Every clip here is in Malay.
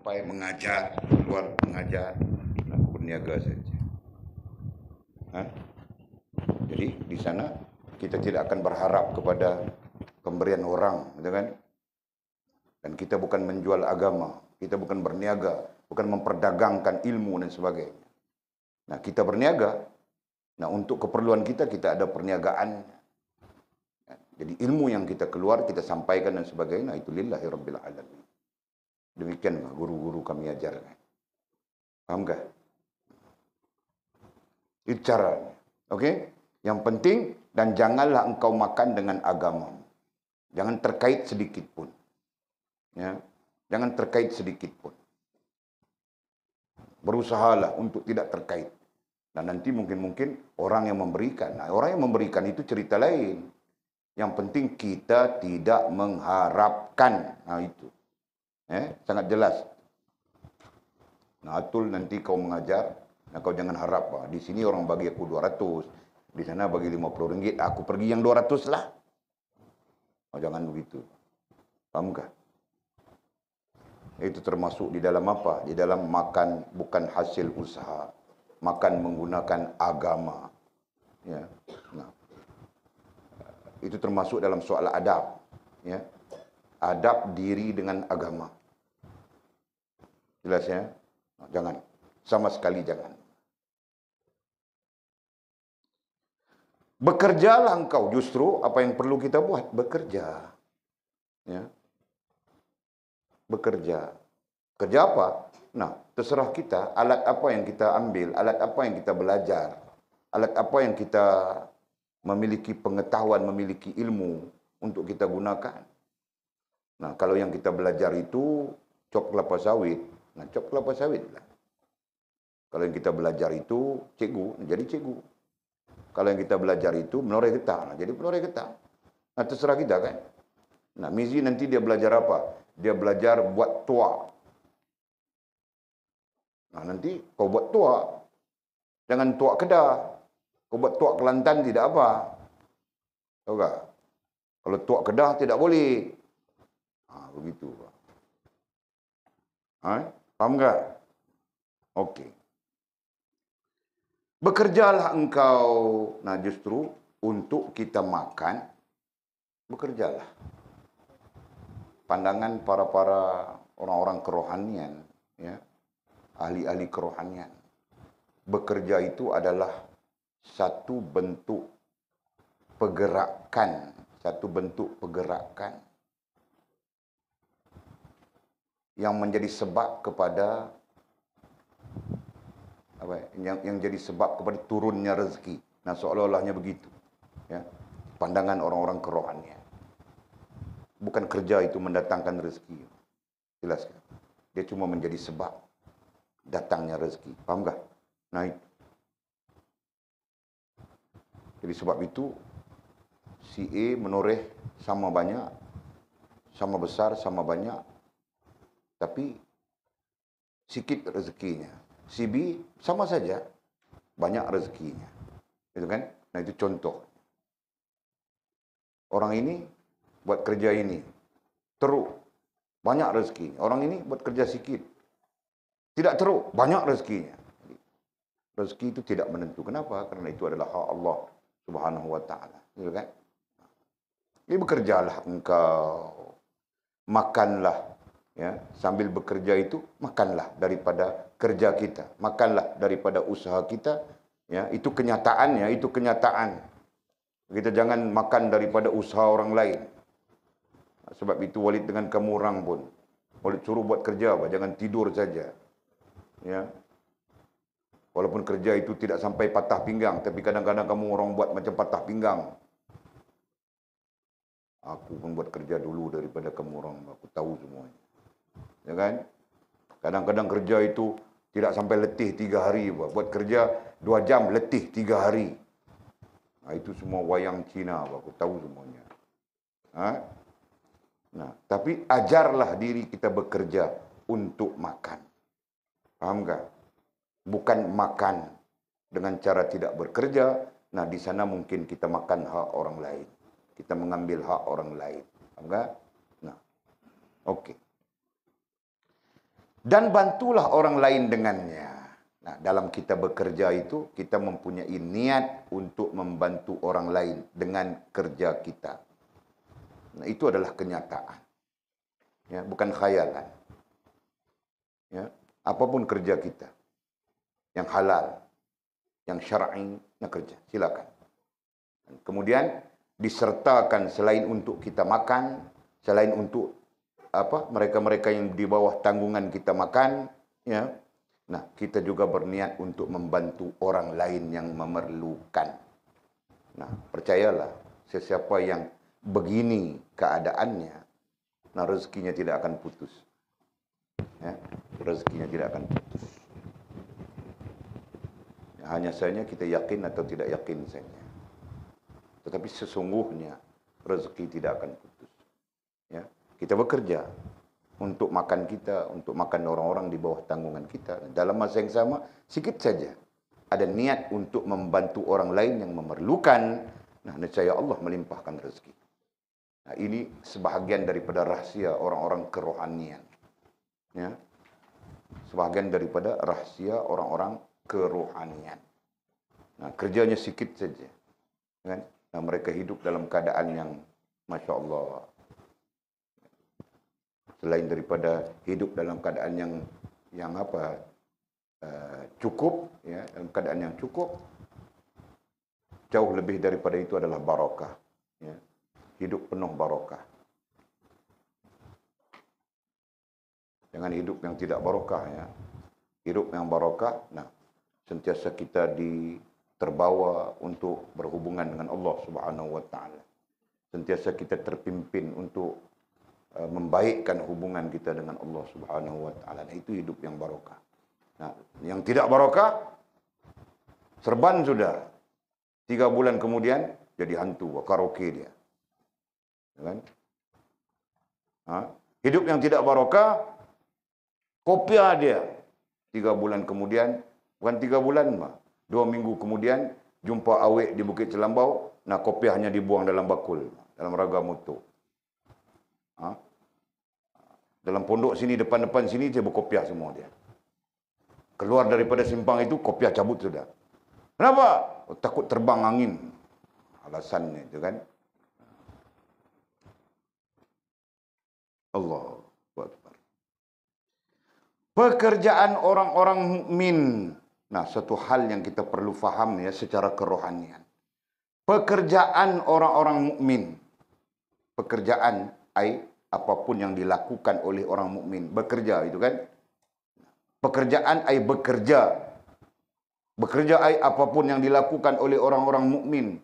sampai mengajar, keluar mengajar, aku berniaga saja. Jadi di sana kita tidak akan berharap kepada pemberian orang, gitu kan? Dan kita bukan menjual agama, kita bukan berniaga, bukan memperdagangkan ilmu dan sebagainya. Nah, kita berniaga, nah untuk keperluan kita ada perniagaan. Jadi ilmu yang kita keluar, kita sampaikan dan sebagainya, itu lillahi rabbil alamin. Demikian guru-guru kami ajarkan. Paham tak? Itu caranya. Okey? Yang penting, dan janganlah engkau makan dengan agama. Jangan terkait sedikit pun. Ya. Jangan terkait sedikit pun. Berusahalah untuk tidak terkait. Dan nanti mungkin orang yang memberikan. Nah, orang yang memberikan itu cerita lain. Yang penting kita tidak mengharapkan. Nah, itu. Sangat jelas. Nah, Atul nanti kau mengajar, nah kau jangan harap, di sini orang bagi aku 200, di sana bagi 50 ringgit, aku pergi yang 200 lah. Oh, jangan begitu. Paham kah? Itu termasuk di dalam apa? Di dalam makan bukan hasil usaha. Makan menggunakan agama. Ya. Nah, itu termasuk dalam soal adab. Ya. Adab diri dengan agama. Jelas ya? Jangan. Sama sekali jangan. Bekerjalah engkau. Justru apa yang perlu kita buat? Bekerja. Ya. Bekerja. Kerja apa? Nah, terserah kita. Alat apa yang kita ambil. Alat apa yang kita belajar. Alat apa yang kita memiliki pengetahuan, memiliki ilmu untuk kita gunakan. Nah, kalau yang kita belajar itu cop kelapa sawit. Nah, cop kelapa sawit lah. Kalau yang kita belajar itu cikgu, jadi cikgu. Kalau yang kita belajar itu menoreh getah, nah jadi penoreh getah. Nah, terserah kita kan. Nah, Mizi nanti dia belajar apa? Dia belajar buat tua. Nah, nanti kau buat tua. Jangan tua Kedah. Kau buat tua Kelantan tidak apa. Tahu tak? Kalau tua Kedah tidak boleh. Begitu. Faham tak? Okey. Bekerjalah engkau. Nah, justru untuk kita makan, bekerjalah. Pandangan para orang-orang kerohanian, ya, ahli-ahli kerohanian. Bekerja itu adalah satu bentuk pergerakan, yang menjadi sebab kepada yang jadi sebab kepada turunnya rezeki. Nah, seolah-olahnya begitu. Ya. Pandangan orang-orang kerohanian. Bukan kerja itu mendatangkan rezeki. Jelas kan? Dia cuma menjadi sebab datangnya rezeki. Faham tak? Nah, itu. Jadi sebab itu si A menoreh sama banyak, sama besar, sama banyak, tapi sikit rezekinya. Si B sama saja, banyak rezekinya. Itu kan? Nah, itu contoh. Orang ini buat kerja ini, teruk, banyak rezeki. Orang ini buat kerja sikit, tidak teruk, banyak rezekinya. Rezeki itu tidak menentu. Kenapa? Karena itu adalah hak Allah Subhanahu wa taala. Gitu kan? Jadi bekerjalah engkau. Makanlah. Ya, sambil bekerja itu makanlah daripada kerja kita, makanlah daripada usaha kita. Ya, itu kenyataannya, itu kenyataan. Kita jangan makan daripada usaha orang lain. Sebab itu Walid dengan kamu orang pun, Walid suruh buat kerja, jangan tidur saja. Ya, walaupun kerja itu tidak sampai patah pinggang, tapi kadang-kadang kamu orang buat macam patah pinggang. Aku pun buat kerja dulu daripada kamu orang, aku tahu semuanya. Ya kan? Kadang-kadang kerja itu tidak sampai letih 3 hari. Buat kerja 2 jam, letih 3 hari. Nah, itu semua wayang Cina, aku tahu semuanya. Nah, tapi ajarlah diri kita bekerja untuk makan. Paham tak? Bukan makan dengan cara tidak bekerja. Nah, di sana mungkin kita makan hak orang lain. Kita mengambil hak orang lain. Paham tak? Nah, okey. Dan bantulah orang lain dengannya. Nah, dalam kita bekerja itu, kita mempunyai niat untuk membantu orang lain dengan kerja kita. Nah, itu adalah kenyataan. Ya, bukan khayalan. Ya, apapun kerja kita, yang halal, yang syar'i, yang kerja, silakan. Dan kemudian disertakan selain untuk kita makan, selain untuk mereka-mereka yang di bawah tanggungan kita makan, ya. Nah, kita juga berniat untuk membantu orang lain yang memerlukan. Nah, percayalah, sesiapa yang begini keadaannya, nah rezekinya tidak akan putus. Ya, rezekinya tidak akan putus. Ya, hanya saja kita yakin atau tidak yakin saja. Tetapi sesungguhnya rezeki tidak akan putus. Ya, kita bekerja untuk makan kita, untuk makan orang-orang di bawah tanggungan kita. Dalam masa yang sama, sikit saja ada niat untuk membantu orang lain yang memerlukan. Nah, niscaya Allah melimpahkan rezeki. Nah, ini sebahagian daripada rahasia orang-orang kerohanian. Ya, sebahagian daripada rahasia orang-orang kerohanian. Nah, kerjanya sikit saja, kan? Nah, mereka hidup dalam keadaan yang, masya Allah. Selain daripada hidup dalam keadaan yang cukup, ya, dalam keadaan yang cukup, jauh lebih daripada itu adalah barakah. Ya. Hidup penuh barakah. Jangan hidup yang tidak barakah, ya. Hidup yang barakah, nah, sentiasa kita terbawa untuk berhubungan dengan Allah Subhanahu wa taala. Sentiasa kita terpimpin untuk membaikkan hubungan kita dengan Allah Subhanahu wa taala. Nah, itu hidup yang barakah. Nah, yang tidak barakah, serban sudah. 3 bulan kemudian jadi hantu, karaoke dia. Kan? Hidup yang tidak barakah, kopiah dia. 3 bulan kemudian, bukan 3 bulan, 2 minggu kemudian, jumpa awek di Bukit Selambau, nah kopiahnya dibuang dalam bakul, dalam raga mutu. Dalam pondok sini, depan-depan sini, dia berkopiah semua dia. Keluar daripada simpang itu, kopiah cabut sudah. Kenapa? Oh, takut terbang angin. Alasannya itu kan. Allahu Akbar. Pekerjaan orang-orang mukmin. Nah, satu hal yang kita perlu faham ya secara kerohanian. Pekerjaan orang-orang mukmin. Pekerjaan apapun yang dilakukan oleh orang mukmin, bekerja itu kan. Pekerjaan bekerja. Bekerja apapun yang dilakukan oleh orang-orang mukmin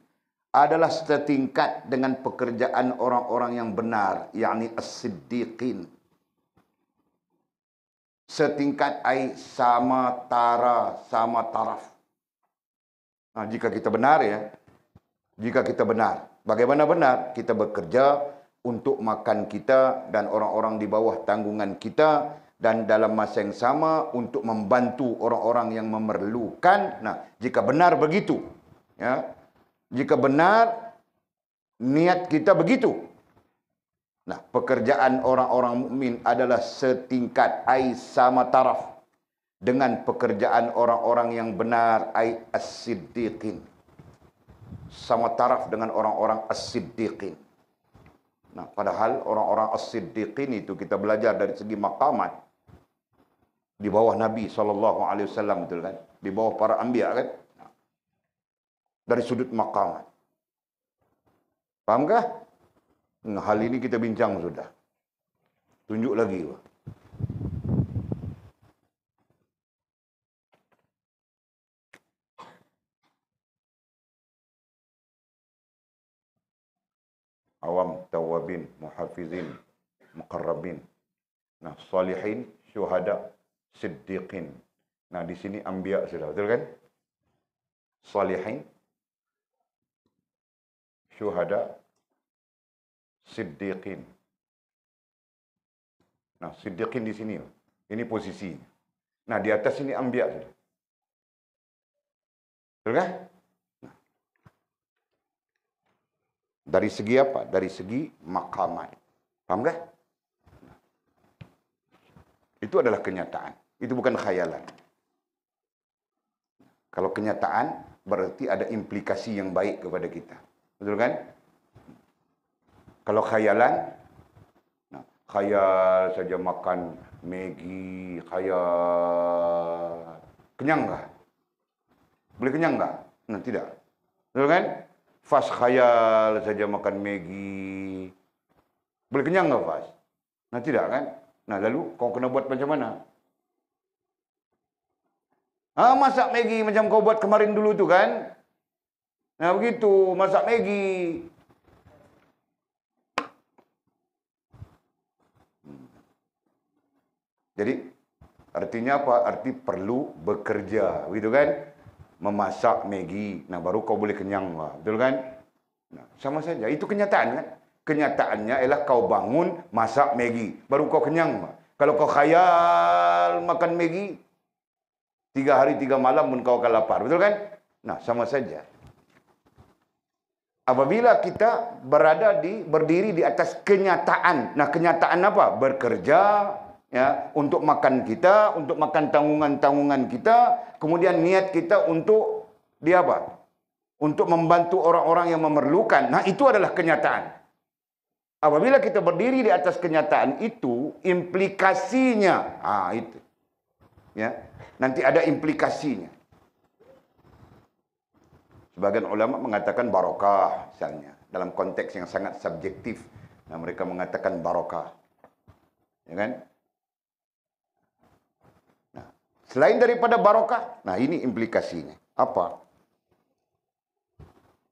adalah setingkat dengan pekerjaan orang-orang yang benar, yakni as-siddiqin. Setingkat sama taraf. Nah, jika kita benar ya, jika kita benar, bagaimana benar? Kita bekerja untuk makan kita dan orang-orang di bawah tanggungan kita, dan dalam masa yang sama untuk membantu orang-orang yang memerlukan. Nah, jika benar begitu, ya, jika benar niat kita begitu, nah, pekerjaan orang-orang mukmin adalah setingkat sama taraf dengan pekerjaan orang-orang yang benar as-siddiqin. Sama taraf dengan orang-orang as-siddiqin. Nah, padahal orang-orang as-siddiqin itu kita belajar dari segi maqamat di bawah Nabi SAW, betul kan? Di bawah para anbiya kan? Nah, dari sudut maqamat. Pahamkah? Nah, hal ini kita bincang sudah. Tunjuk lagi. Awam, tawabin, muhafizin, muqarrabin. Nah, salihin, syuhada, siddiqin. Nah, di sini anbiya sudah, betul kan? Salihin, syuhada, siddiqin. Nah, siddiqin di sini. Ini posisi. Nah, di atas ini anbiya sudah. Betul kan? Nah. Dari segi apa? Dari segi maqamat. Paham kan? Itu adalah kenyataan. Itu bukan khayalan. Kalau kenyataan, berarti ada implikasi yang baik kepada kita. Betul kan? Kalau khayalan, nah, khayal saja makan Maggi, khayal. Kenyang nggak? Boleh kenyang nggak? Nah, tidak. Betul kan? Fas khayal saja makan Maggi. Boleh kenyang nggak Fas? Nah, tidak kan? Nah, lalu kau kena buat macam mana? Masak Maggi macam kau buat kemarin dulu tu kan? Nah, begitu, masak Maggi. Jadi, artinya apa? Arti perlu bekerja, begitu kan? Memasak Maggi. Nah, baru kau boleh kenyang, betul kan? Nah, sama saja, itu kenyataan kan? Kenyataannya ialah kau bangun, masak Maggi, baru kau kenyang. Kalau kau khayal makan Maggi, 3 hari 3 malam pun kau akan lapar, betul kan? Nah, sama saja. Apabila kita berdiri di atas kenyataan. Nah, kenyataan apa? Bekerja, ya, untuk makan kita, untuk makan tanggungan-tanggungan kita, kemudian niat kita untuk Untuk membantu orang-orang yang memerlukan. Nah, itu adalah kenyataan. Apabila kita berdiri di atas kenyataan itu, implikasinya, itu. Ya, nanti ada implikasinya. Sebagian ulama mengatakan barokah, misalnya. Dalam konteks yang sangat subjektif. Nah, mereka mengatakan barokah. Ya kan? Nah, selain daripada barokah, nah ini implikasinya. Apa?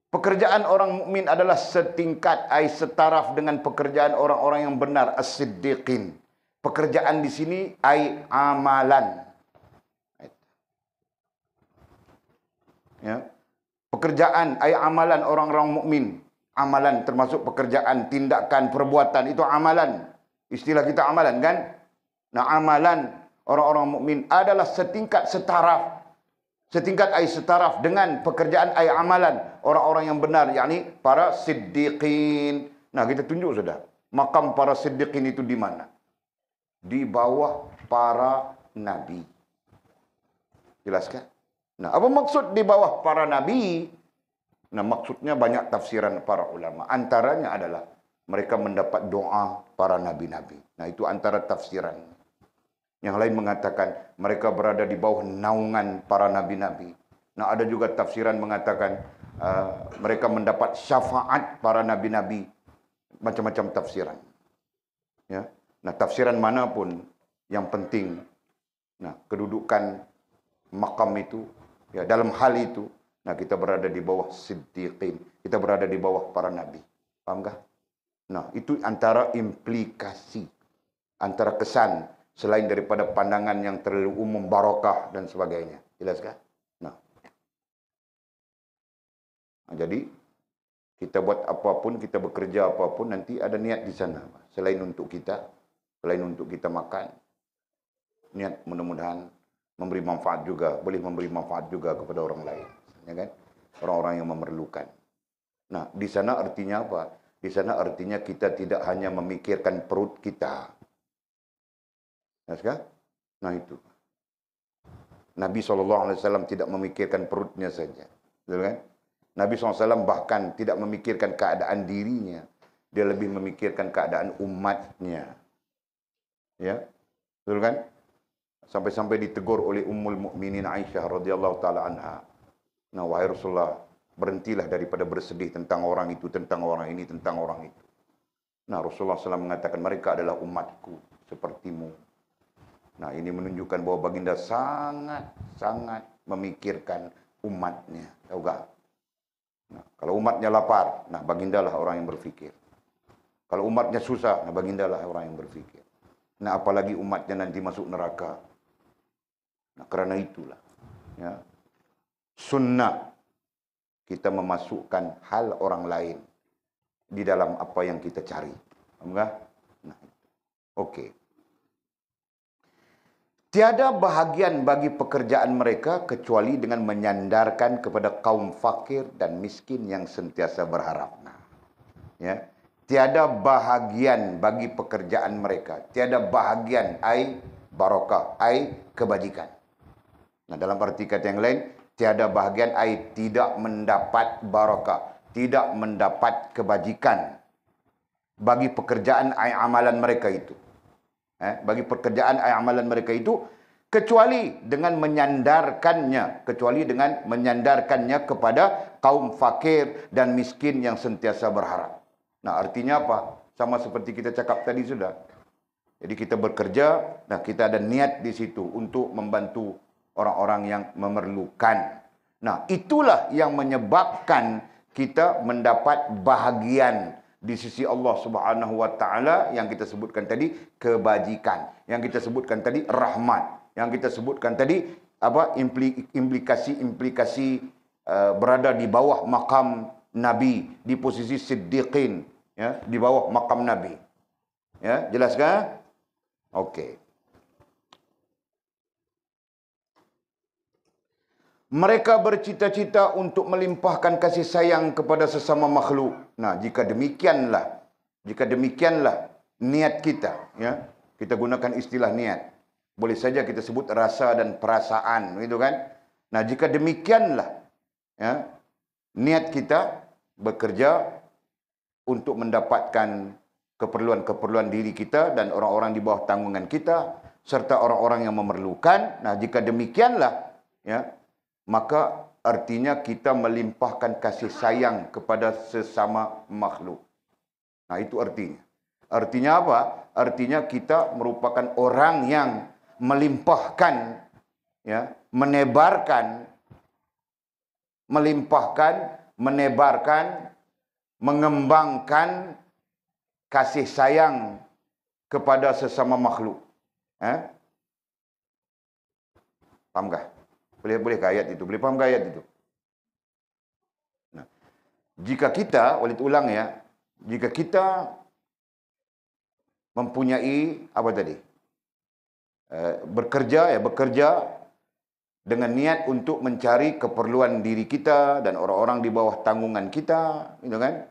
Pekerjaan orang mukmin adalah setingkat, setaraf dengan pekerjaan orang-orang yang benar, as-siddiqin. Pekerjaan di sini amalan. Ya. Pekerjaan, amalan orang-orang mukmin. Amalan termasuk pekerjaan, tindakan, perbuatan, itu amalan. Istilah kita amalan kan? Nah, amalan orang-orang mukmin adalah setingkat, setaraf. Setingkat setaraf dengan pekerjaan amalan orang-orang yang benar, yakni para siddiqin. Nah, kita tunjuk sudah. Makam para siddiqin itu di mana? Di bawah para nabi. Jelas kan? Nah, apa maksud di bawah para nabi? Nah, maksudnya banyak tafsiran para ulama. Antaranya adalah mereka mendapat doa para nabi-nabi. Nah, itu antara tafsiran. Yang lain mengatakan mereka berada di bawah naungan para nabi-nabi. Nah, ada juga tafsiran mengatakan mereka mendapat syafaat para nabi-nabi. Macam-macam tafsiran. Ya. Nah, tafsiran manapun yang penting, nah, kedudukan makam itu, ya, dalam hal itu, nah, kita berada di bawah siddiqin. Kita berada di bawah para nabi. Paham kah? Nah, itu antara implikasi, antara kesan, selain daripada pandangan yang terlalu umum, barokah dan sebagainya. Jelas kah? Nah, jadi kita buat apapun, kita bekerja apapun, nanti ada niat di sana. Selain untuk kita makan, niat mudah-mudahan memberi manfaat juga, boleh memberi manfaat juga kepada orang lain, ya kan? Orang-orang yang memerlukan. Nah, di sana artinya apa? Di sana artinya kita tidak hanya memikirkan perut kita. Ya, nah itu. Nabi SAW tidak memikirkan perutnya saja. Betul kan? Nabi SAW bahkan tidak memikirkan keadaan dirinya. Dia lebih memikirkan keadaan umatnya. Ya, betul kan? Sampai-sampai ditegur oleh Ummul Mukminin Aisyah radhiyallahu taala anha. Nah, wahai Rasulullah, berhentilah daripada bersedih tentang orang itu, tentang orang ini, tentang orang itu. Nah, Rasulullah SAW mengatakan mereka adalah umatku sepertimu. Nah, ini menunjukkan bahwa baginda sangat memikirkan umatnya. Tahu tak? Nah, kalau umatnya lapar, nah bagindalah orang yang berfikir. Kalau umatnya susah, nah bagindalah orang yang berfikir. Nah, apalagi umatnya nanti masuk neraka. Nah, karena itulah, ya, sunnah kita memasukkan hal orang lain di dalam apa yang kita cari. Enggak? Nah, oke. Tiada bahagian bagi pekerjaan mereka kecuali dengan menyandarkan kepada kaum fakir dan miskin yang sentiasa berharap. Nah, ya. Tiada bahagian bagi pekerjaan mereka. Tiada bahagian, barokah, ai kebajikan. Nah, dalam arti kata yang lain, tiada bahagian ai tidak mendapat barokah, tidak mendapat kebajikan bagi pekerjaan ai amalan mereka itu. Bagi pekerjaan ai amalan mereka itu, kecuali dengan menyandarkannya kepada kaum fakir dan miskin yang sentiasa berharap. Nah, artinya apa? Sama seperti kita cakap tadi sudah. Jadi kita bekerja, nah kita ada niat di situ untuk membantu orang-orang yang memerlukan. Nah, itulah yang menyebabkan kita mendapat bahagian di sisi Allah Subhanahu wa taala yang kita sebutkan tadi kebajikan, yang kita sebutkan tadi rahmat, yang kita sebutkan tadi implikasi-implikasi berada di bawah makam Nabi, di posisi siddiqin, ya, di bawah makam Nabi. Ya, jelas kan? Okey. Mereka bercita-cita untuk melimpahkan kasih sayang kepada sesama makhluk. Nah, jika demikianlah niat kita, ya. Kita gunakan istilah niat. Boleh saja kita sebut rasa dan perasaan, gitu kan? Nah, jika demikianlah, ya, niat kita bekerja untuk mendapatkan keperluan-keperluan diri kita dan orang-orang di bawah tanggungan kita serta orang-orang yang memerlukan. Nah, jika demikianlah, ya, maka artinya kita melimpahkan kasih sayang kepada sesama makhluk. Nah, itu artinya. Artinya apa? Artinya kita merupakan orang yang melimpahkan, ya, menebarkan, mengembangkan kasih sayang kepada sesama makhluk. Paham tak? Boleh ke ayat itu? Boleh faham ke ayat itu? Nah, jika kita, walid ulang ya, jika kita mempunyai apa tadi? Bekerja dengan niat untuk mencari keperluan diri kita dan orang-orang di bawah tanggungan kita, gitu kan?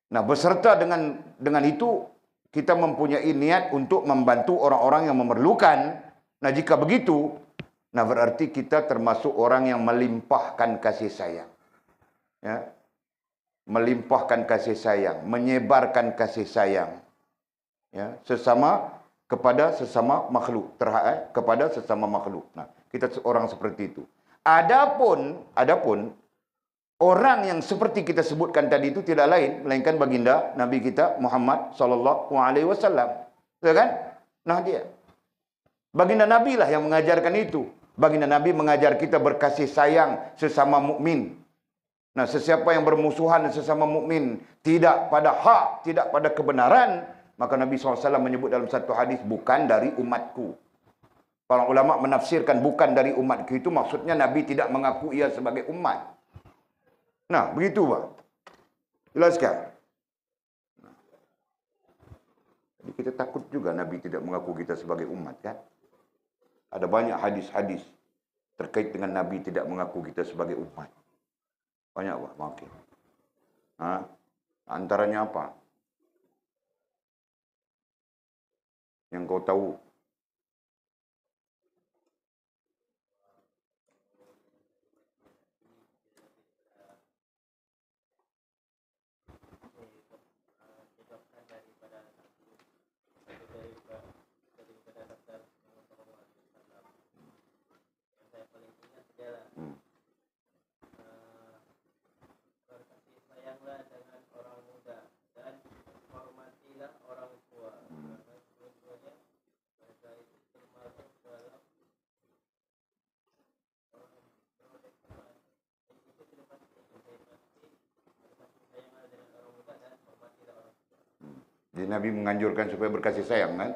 Nah, beserta dengan itu kita mempunyai niat untuk membantu orang-orang yang memerlukan. Nah, jika begitu, nah berarti kita termasuk orang yang melimpahkan kasih sayang. Ya. Melimpahkan kasih sayang, menyebarkan kasih sayang. Ya, kepada sesama makhluk, kepada sesama makhluk. Nah, kita orang seperti itu. Adapun orang yang seperti kita sebutkan tadi itu tidak lain melainkan baginda Nabi kita Muhammad sallallahu alaihi wasallam. Ya kan? Nah, dia baginda Nabi lah yang mengajarkan itu. Baginda Nabi mengajar kita berkasih sayang sesama mukmin. Nah, sesiapa yang bermusuhan sesama mukmin, tidak pada hak, tidak pada kebenaran, maka Nabi SAW menyebut dalam satu hadis, bukan dari umatku. Para ulama menafsirkan bukan dari umatku itu maksudnya Nabi tidak mengaku ia sebagai umat. Nah, begitu Pak. Jelaskan. Jadi kita takut juga Nabi tidak mengaku kita sebagai umat, kan? Ada banyak hadis-hadis terkait dengan Nabi tidak mengaku kita sebagai umat. Banyak, Pak. Makin. Antaranya apa? Yang kau tahu? Jadi Nabi menganjurkan supaya berkasih sayang, kan?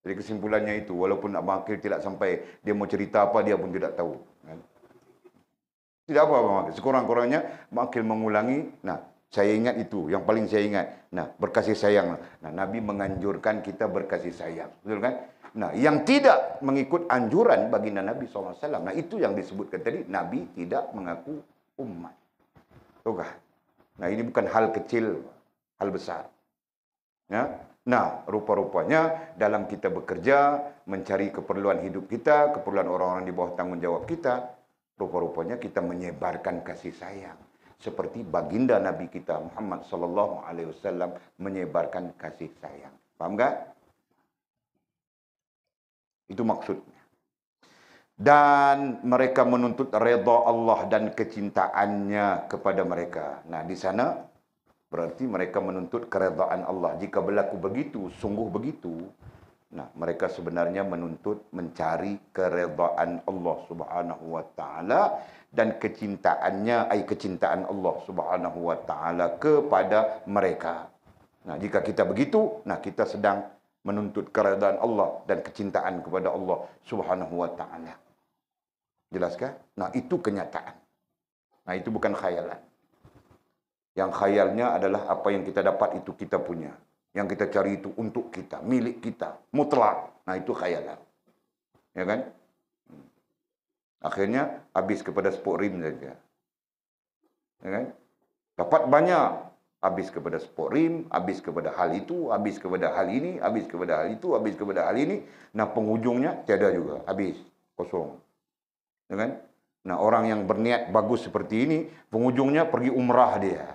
Jadi kesimpulannya itu, walaupun Abang Akil tidak sampai dia mau cerita apa, dia pun tidak tahu, kan? Tidak apa Abang Akil, sekurang-kurangnya Abang Akil mengulangi. Nah, saya ingat itu, yang paling saya ingat. Nah, berkasih sayang. Nah, Nabi menganjurkan kita berkasih sayang, betul kan? Nah, yang tidak mengikut anjuran baginda Nabi SAW, nah itu yang disebutkan tadi, Nabi tidak mengaku umat. Tuh kan? Nah, ini bukan hal kecil, hal besar. Ya, Nah, rupa-rupanya dalam kita bekerja, mencari keperluan hidup kita, keperluan orang-orang di bawah tanggungjawab kita, rupa-rupanya kita menyebarkan kasih sayang. Seperti baginda Nabi kita Muhammad sallallahu alaihi wasallam menyebarkan kasih sayang. Faham tak? Itu maksudnya. Dan mereka menuntut redha Allah dan kecintaannya kepada mereka. Nah, di sana berarti mereka menuntut keredaan Allah. Jika berlaku begitu, sungguh begitu. Nah, mereka sebenarnya menuntut mencari keredaan Allah Subhanahu wa taala dan kecintaannya, kecintaan Allah Subhanahu wa taala kepada mereka. Nah, jika kita begitu, nah kita sedang menuntut keredaan Allah dan kecintaan kepada Allah Subhanahu wa taala. Jelaskah? Nah, itu kenyataan. Nah, itu bukan khayalan. Yang khayalnya adalah apa yang kita dapat itu kita punya. Yang kita cari itu untuk kita, milik kita, mutlak. Nah, itu khayalan. Ya kan? Akhirnya habis kepada sport rim saja. Ya kan? Dapat banyak, habis kepada sport rim, habis kepada hal itu, habis kepada hal ini, habis kepada hal itu, habis kepada hal ini. Nah, penghujungnya tiada juga, habis, kosong. Ya kan? Nah, orang yang berniat bagus seperti ini, penghujungnya pergi umrah dia.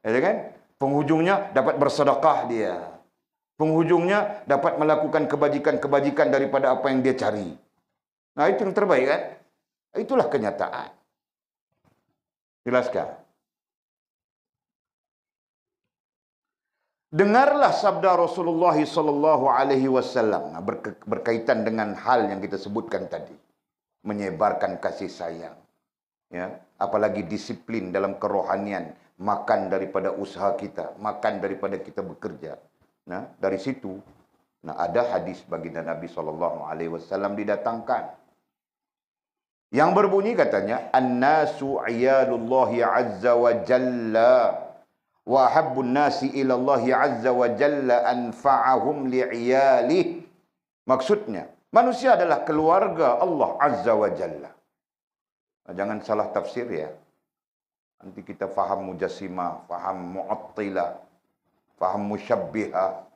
Ya kan? Penghujungnya dapat bersedekah dia. Penghujungnya dapat melakukan kebajikan-kebajikan daripada apa yang dia cari. Nah, itu yang terbaik kan? Itulah kenyataan. Jelaskan. Dengarlah sabda Rasulullah sallallahu alaihi wasallam berkaitan dengan hal yang kita sebutkan tadi. Menyebarkan kasih sayang. Ya, apalagi disiplin dalam kerohanian, makan daripada usaha kita, makan daripada kita bekerja. Nah, dari situ ada hadis baginda Nabi sallallahu alaihi wasallam didatangkan. Yang berbunyi katanya, "An-nasu 'iyalullahi 'azza wa jalla wa habbun nasi ila Allah 'azza wa jalla anfa'ahum li'iyalih." Maksudnya, manusia adalah keluarga Allah Azza wa Jalla. Jangan salah tafsir ya. Nanti kita faham mujassimah, faham mu'attilah, faham musyabbihah.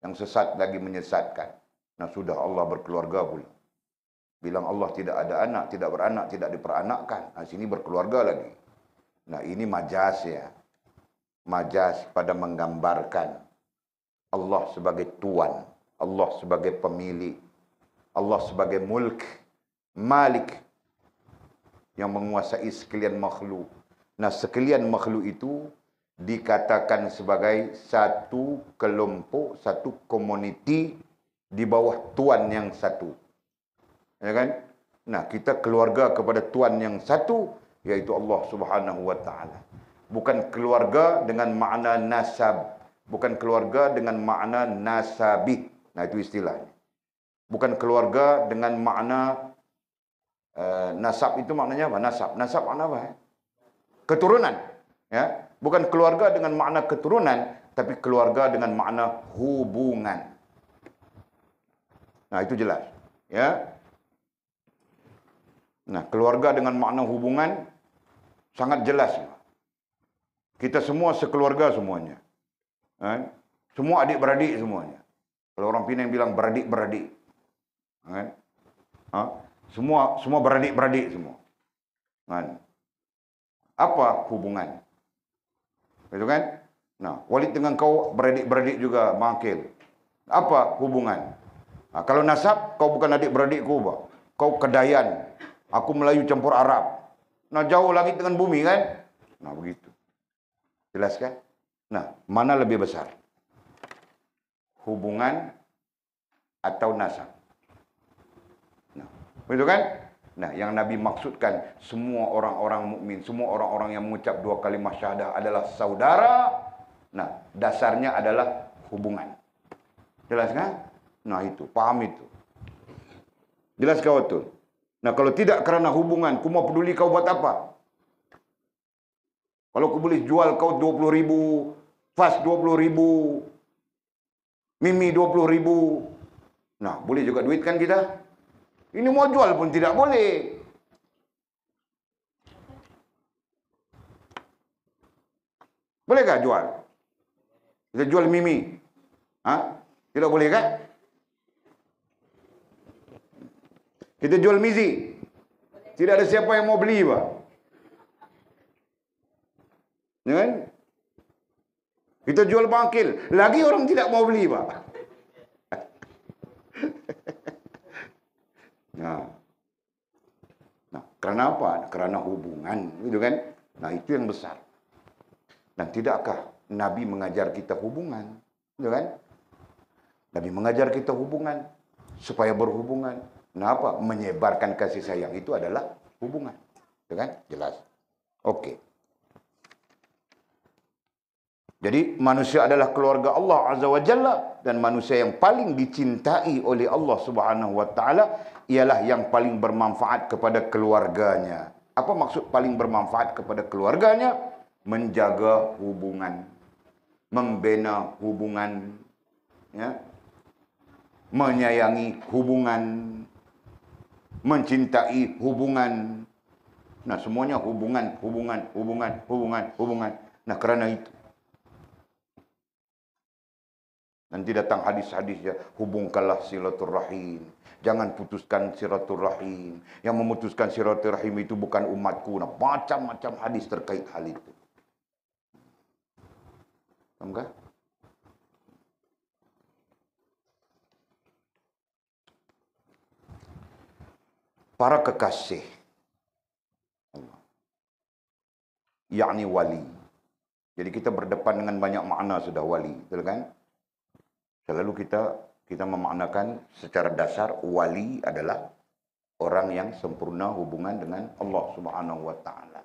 Yang sesat lagi menyesatkan. Nah, sudah Allah berkeluarga pula. Bilang Allah tidak ada anak, tidak beranak, tidak diperanakkan. Nah, sini berkeluarga lagi. Nah, ini majas ya. Majas pada menggambarkan Allah sebagai Tuan, Allah sebagai pemilik, Allah sebagai mulk, malik, yang menguasai sekalian makhluk. Nah, sekalian makhluk itu dikatakan sebagai satu kelompok, satu komuniti di bawah Tuan yang satu. Ya kan? Nah, kita keluarga kepada Tuan yang satu, yaitu Allah Subhanahu wa taala. Bukan keluarga dengan makna nasab, bukan keluarga dengan makna nasabi. Nah, itu istilahnya. Bukan keluarga dengan makna nasab, itu maknanya apa? Nasab makna apa? Keturunan. Ya, bukan keluarga dengan makna keturunan, tapi keluarga dengan makna hubungan. Nah, itu jelas. Ya. Nah, keluarga dengan makna hubungan sangat jelas. Kita semua sekeluarga semuanya. Semua adik-beradik semuanya. Kalau orang Penang bilang beradik-beradik. Semua beradik-beradik semua. Apa hubungan? Itu kan? Nah, Walid dengan kau beradik-beradik juga, Makil. Apa hubungan? Nah, kalau nasab, kau bukan adik-beradikku, kau Kedayan. Aku Melayu campur Arab. Nah, jauh langit dengan bumi kan? Nah, begitu. Jelas kan? Nah, mana lebih besar? Hubungan atau nasab? Nah, begitu kan? Nah, yang Nabi maksudkan, semua orang-orang mukmin, semua orang-orang yang mengucap dua kalimah syahadah adalah saudara. Nah, dasarnya adalah hubungan. Jelas kan? Nah, itu, paham itu. Jelas kau betul? Nah, kalau tidak kerana hubungan, ku mau peduli kau buat apa? Kalau ku boleh jual kau 20.000, Fas 20.000, Mimi 20.000. Nah, boleh juga duit kan kita? Ini mau jual pun tidak boleh. Bolehkah jual? Kita jual Mimi. Tidak boleh kan? Kita jual mizi. Tidak ada siapa yang mau beli, Pak. Ya kan? Kita jual bangkil. Lagi orang tidak mau beli, Pak. Nah, karena apa? Karena hubungan, gitu kan? Nah, itu yang besar. Dan tidakkah Nabi mengajar kita hubungan, gitu kan? Nabi mengajar kita hubungan supaya berhubungan. Nah, apa? Menyebarkan kasih sayang itu adalah hubungan, gitu kan? Jelas. Oke. Jadi manusia adalah keluarga Allah Azza wa Jalla, dan manusia yang paling dicintai oleh Allah Subhanahu wa taala ialah yang paling bermanfaat kepada keluarganya. Apa maksud paling bermanfaat kepada keluarganya? Menjaga hubungan, membina hubungan, ya. Menyayangi hubungan, mencintai hubungan. Nah, semuanya hubungan. Nah, kerana itu nanti datang hadis-hadisnya, hubungkanlah silaturahim. Jangan putuskan silaturahim. Yang memutuskan silaturahim itu bukan umatku. Nah, macam-macam hadis terkait hal itu. Faham tak? Para kekasih, yakni wali. Jadi kita berdepan dengan banyak makna sudah wali, betul kan? Selalu kita memaknakan secara dasar wali adalah orang yang sempurna hubungan dengan Allah Subhanahu wa taala.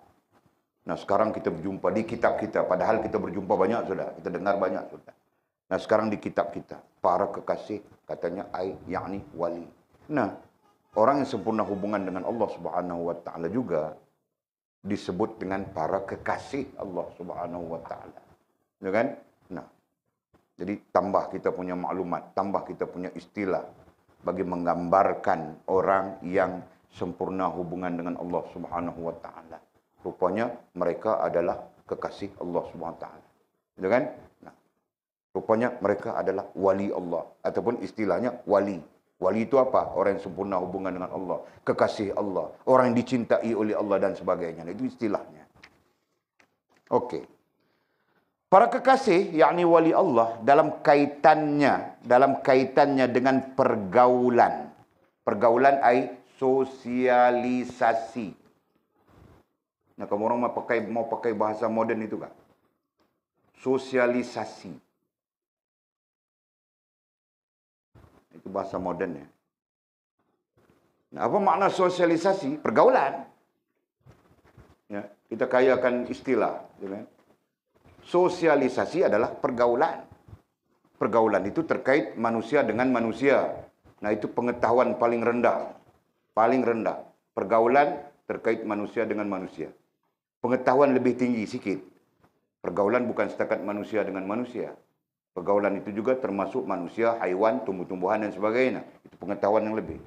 Nah, sekarang kita berjumpa di kitab kita, padahal kita berjumpa banyak sudah, kita dengar banyak sudah. Nah, sekarang di kitab kita, para kekasih katanya yakni wali. Nah, orang yang sempurna hubungan dengan Allah Subhanahu wa taala juga disebut dengan para kekasih Allah Subhanahu wa taala. Ya kan? Nah, jadi tambah kita punya maklumat, tambah kita punya istilah bagi menggambarkan orang yang sempurna hubungan dengan Allah Subhanahu wa taala. Rupanya mereka adalah kekasih Allah Subhanahu wa taala. Ya kan? Nah, rupanya mereka adalah wali Allah ataupun istilahnya wali. Wali itu apa? Orang yang sempurna hubungan dengan Allah, kekasih Allah, orang yang dicintai oleh Allah dan sebagainya. Itu istilahnya. Okey. Para kekasih, yakni wali Allah, dalam kaitannya dengan pergaulan. Pergaulan sosialisasi. Nah, kamu orang mau pakai bahasa moden itu kan? Sosialisasi. Itu bahasa moden ya. Nah, apa makna sosialisasi? Pergaulan. Ya, kita kayakan istilah, ya kan? Sosialisasi adalah pergaulan. Pergaulan itu terkait manusia dengan manusia. Nah, itu pengetahuan paling rendah. Paling rendah. Pergaulan terkait manusia dengan manusia. Pengetahuan lebih tinggi sikit. Pergaulan bukan setakat manusia dengan manusia. Pergaulan itu juga termasuk manusia, haiwan, tumbuh-tumbuhan dan sebagainya. Itu pengetahuan yang lebih.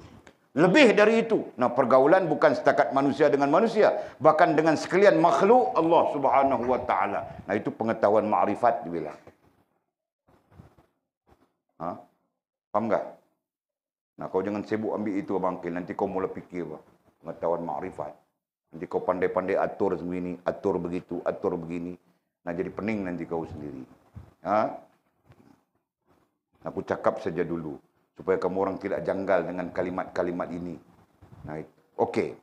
Lebih dari itu. Nah, pergaulan bukan setakat manusia dengan manusia, bahkan dengan sekalian makhluk Allah Subhanahu wa taala. Nah, itu pengetahuan ma'rifat dibilang. Faham enggak? Nah, kau jangan sibuk ambil itu bangkil, nanti kau mula fikir pengetahuan ma'rifat. Nanti kau pandai-pandai atur begini, atur begitu, atur begini. Nah, jadi pening nanti kau sendiri. Aku cakap saja dulu supaya kamu orang tidak janggal dengan kalimat-kalimat ini. Nah, okey.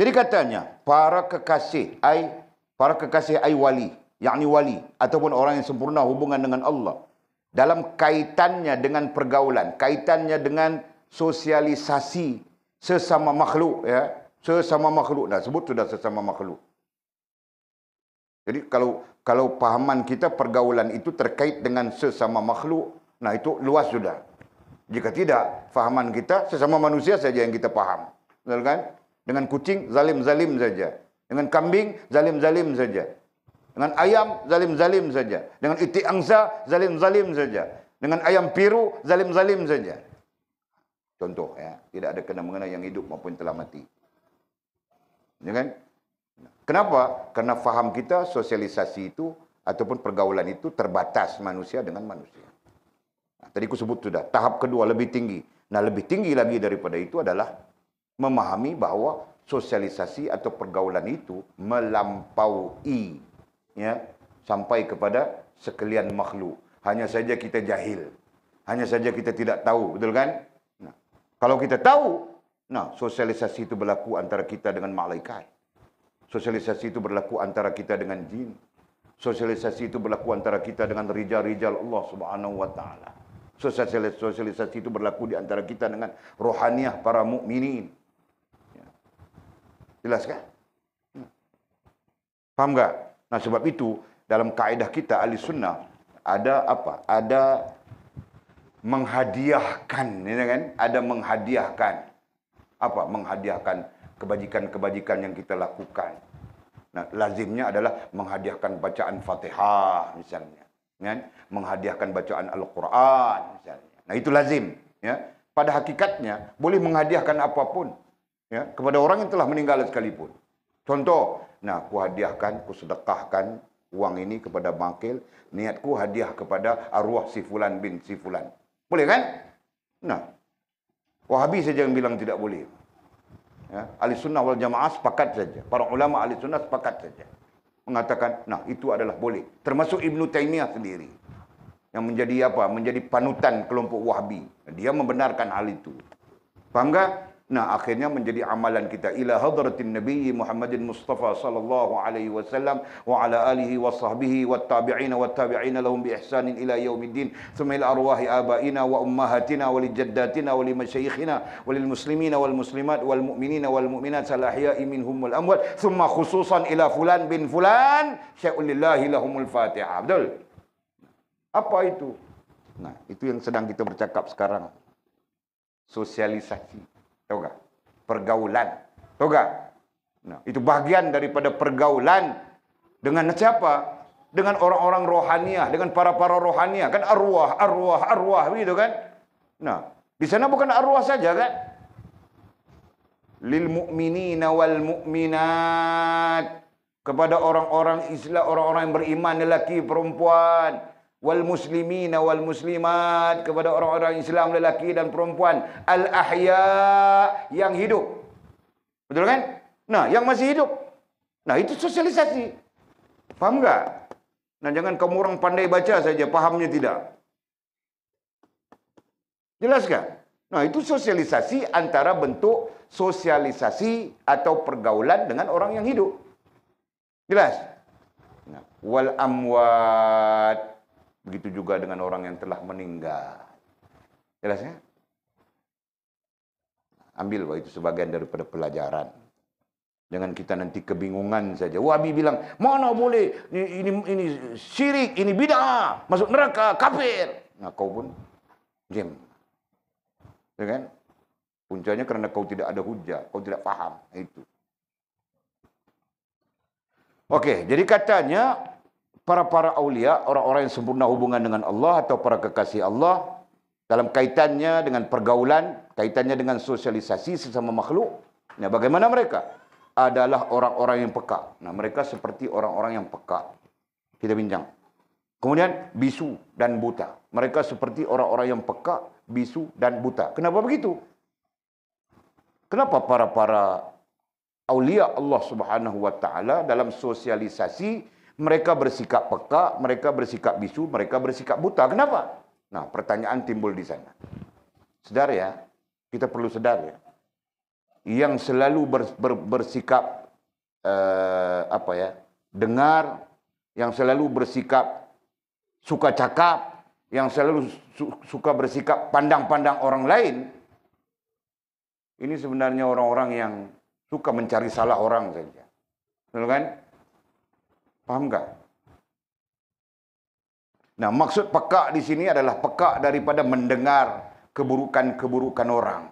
Jadi katanya para kekasih ai wali, yakni wali ataupun orang yang sempurna hubungan dengan Allah dalam kaitannya dengan pergaulan, kaitannya dengan sosialisasi sesama makhluk, ya, sesama makhluk. Dah sebut sudah sesama makhluk. Jadi kalau pahaman kita pergaulan itu terkait dengan sesama makhluk, nah itu luas sudah. Jika tidak, fahaman kita sesama manusia saja yang kita faham. Betul kan? Dengan kucing, zalim-zalim saja. Dengan kambing, zalim-zalim saja. Dengan ayam, zalim-zalim saja. Dengan itik angsa, zalim-zalim saja. Dengan ayam piru, zalim-zalim saja. Contoh, ya, tidak ada kena-mengena yang hidup maupun telah mati. Ya kan? Kenapa? Karena faham kita sosialisasi itu ataupun pergaulan itu terbatas manusia dengan manusia. Tadi aku sebut sudah, tahap kedua lebih tinggi. Nah, lebih tinggi lagi daripada itu adalah memahami bahawa sosialisasi atau pergaulan itu melampaui ya sampai kepada sekalian makhluk. Hanya saja kita jahil. Hanya saja kita tidak tahu, betul kan? Nah, kalau kita tahu, nah, sosialisasi itu berlaku antara kita dengan malaikat. Sosialisasi itu berlaku antara kita dengan jin. Sosialisasi itu berlaku antara kita dengan rijal-rijal Allah Subhanahu wa taala. Sosialisasi itu berlaku di antara kita dengan rohaniah para mukminin. Ya. Jelas kan? Faham tak? Nah, sebab itu dalam kaedah kita ahli sunnah ada apa? Ada menghadiahkan, ya kan? Ada menghadiahkan apa? Menghadiahkan kebajikan-kebajikan yang kita lakukan. Nah, lazimnya adalah menghadiahkan bacaan Fatihah misalnya. Kan? Menghadiahkan bacaan Al-Quran misalnya. Nah, itu lazim. Ya. Pada hakikatnya, boleh menghadiahkan apapun ya, kepada orang yang telah meninggal sekalipun. Contoh, nah, ku hadiahkan, ku sedekahkan uang ini kepada bangkil, niatku hadiah kepada arwah si fulan bin si fulan. Boleh kan? Nah, Wahabi saja yang bilang tidak boleh. Ya, ahli sunnah wal jamaah sepakat saja. Para ulama ahli sunnah sepakat saja. Mengatakan, nah, itu adalah boleh. Termasuk Ibnu Taimiyah sendiri. Yang menjadi apa? Menjadi panutan kelompok Wahabi. Dia membenarkan hal itu. Faham tak? Nah, akhirnya menjadi amalan kita. Ila hadratin Nabi Muhammadin Mustafa sallallahu alaihi wasallam wa ala alihi wa sahbihi wa tabi'ina wa tabi'ina lahum bi ihsanin ila yaumiddin. Thumma ila arwahi abaina wa ummahatina wa li jaddatina wa li masyayikhina wa lil muslimina wal muslimat wal mu'minina wal mu'minat al ahya'i minhum wal amwat. Thumma khususan ila fulan bin fulan syai'un lillahi lahumul Fatihah. Betul? Apa itu? Nah, itu yang sedang kita bercakap sekarang. Sosialisasi. Tahu tak? Pergaulan. Tahu tak? Nah, itu bahagian daripada pergaulan dengan siapa? Dengan orang-orang rohaniah, dengan para-para rohaniah. Kan arwah begitu kan? Nah, di sana bukan arwah saja kan? Lil mu'minina wal mu'minat. Kepada orang-orang Islam, orang-orang yang beriman, lelaki, perempuan. Wal muslimina wal muslimat, kepada orang-orang Islam lelaki dan perempuan, al ahya, yang hidup. Betul kan? Nah, yang masih hidup. Nah, itu sosialisasi. Faham enggak? Nah, jangan kamu orang pandai baca saja, pahamnya tidak. Jelas kan? Nah, itu sosialisasi antara bentuk sosialisasi atau pergaulan dengan orang yang hidup. Jelas? Nah, wal amwat, begitu juga dengan orang yang telah meninggal. Jelas ya? Ambil bahwa itu sebagian daripada pelajaran. Jangan kita nanti kebingungan saja. Wahabi bilang, mana boleh, ini syirik, ini bid'ah, masuk neraka, kafir. Nah, kau pun diam. Ya kan? Puncanya karena kau tidak ada hujah, kau tidak faham. Itu. Oke, jadi katanya para aulia, orang-orang yang sempurna hubungan dengan Allah atau para kekasih Allah, dalam kaitannya dengan pergaulan, kaitannya dengan sosialisasi sesama makhluk. Nah, bagaimana mereka? Adalah orang-orang yang peka. Nah, mereka seperti orang-orang yang peka. Kita bincang. Kemudian bisu dan buta. Mereka seperti orang-orang yang peka, bisu dan buta. Kenapa begitu? Kenapa para aulia Allah Subhanahu wa taala dalam sosialisasi mereka bersikap peka, mereka bersikap bisu, mereka bersikap buta. Kenapa? Nah, pertanyaan timbul di sana. Sedar ya, kita perlu sedar ya. Yang selalu bersikap dengar, yang selalu bersikap suka cakap, yang selalu suka bersikap pandang-pandang orang lain, ini sebenarnya orang-orang yang suka mencari salah orang saja. Betul kan? Paham tak? Nah, maksud peka di sini adalah peka daripada mendengar keburukan-keburukan orang.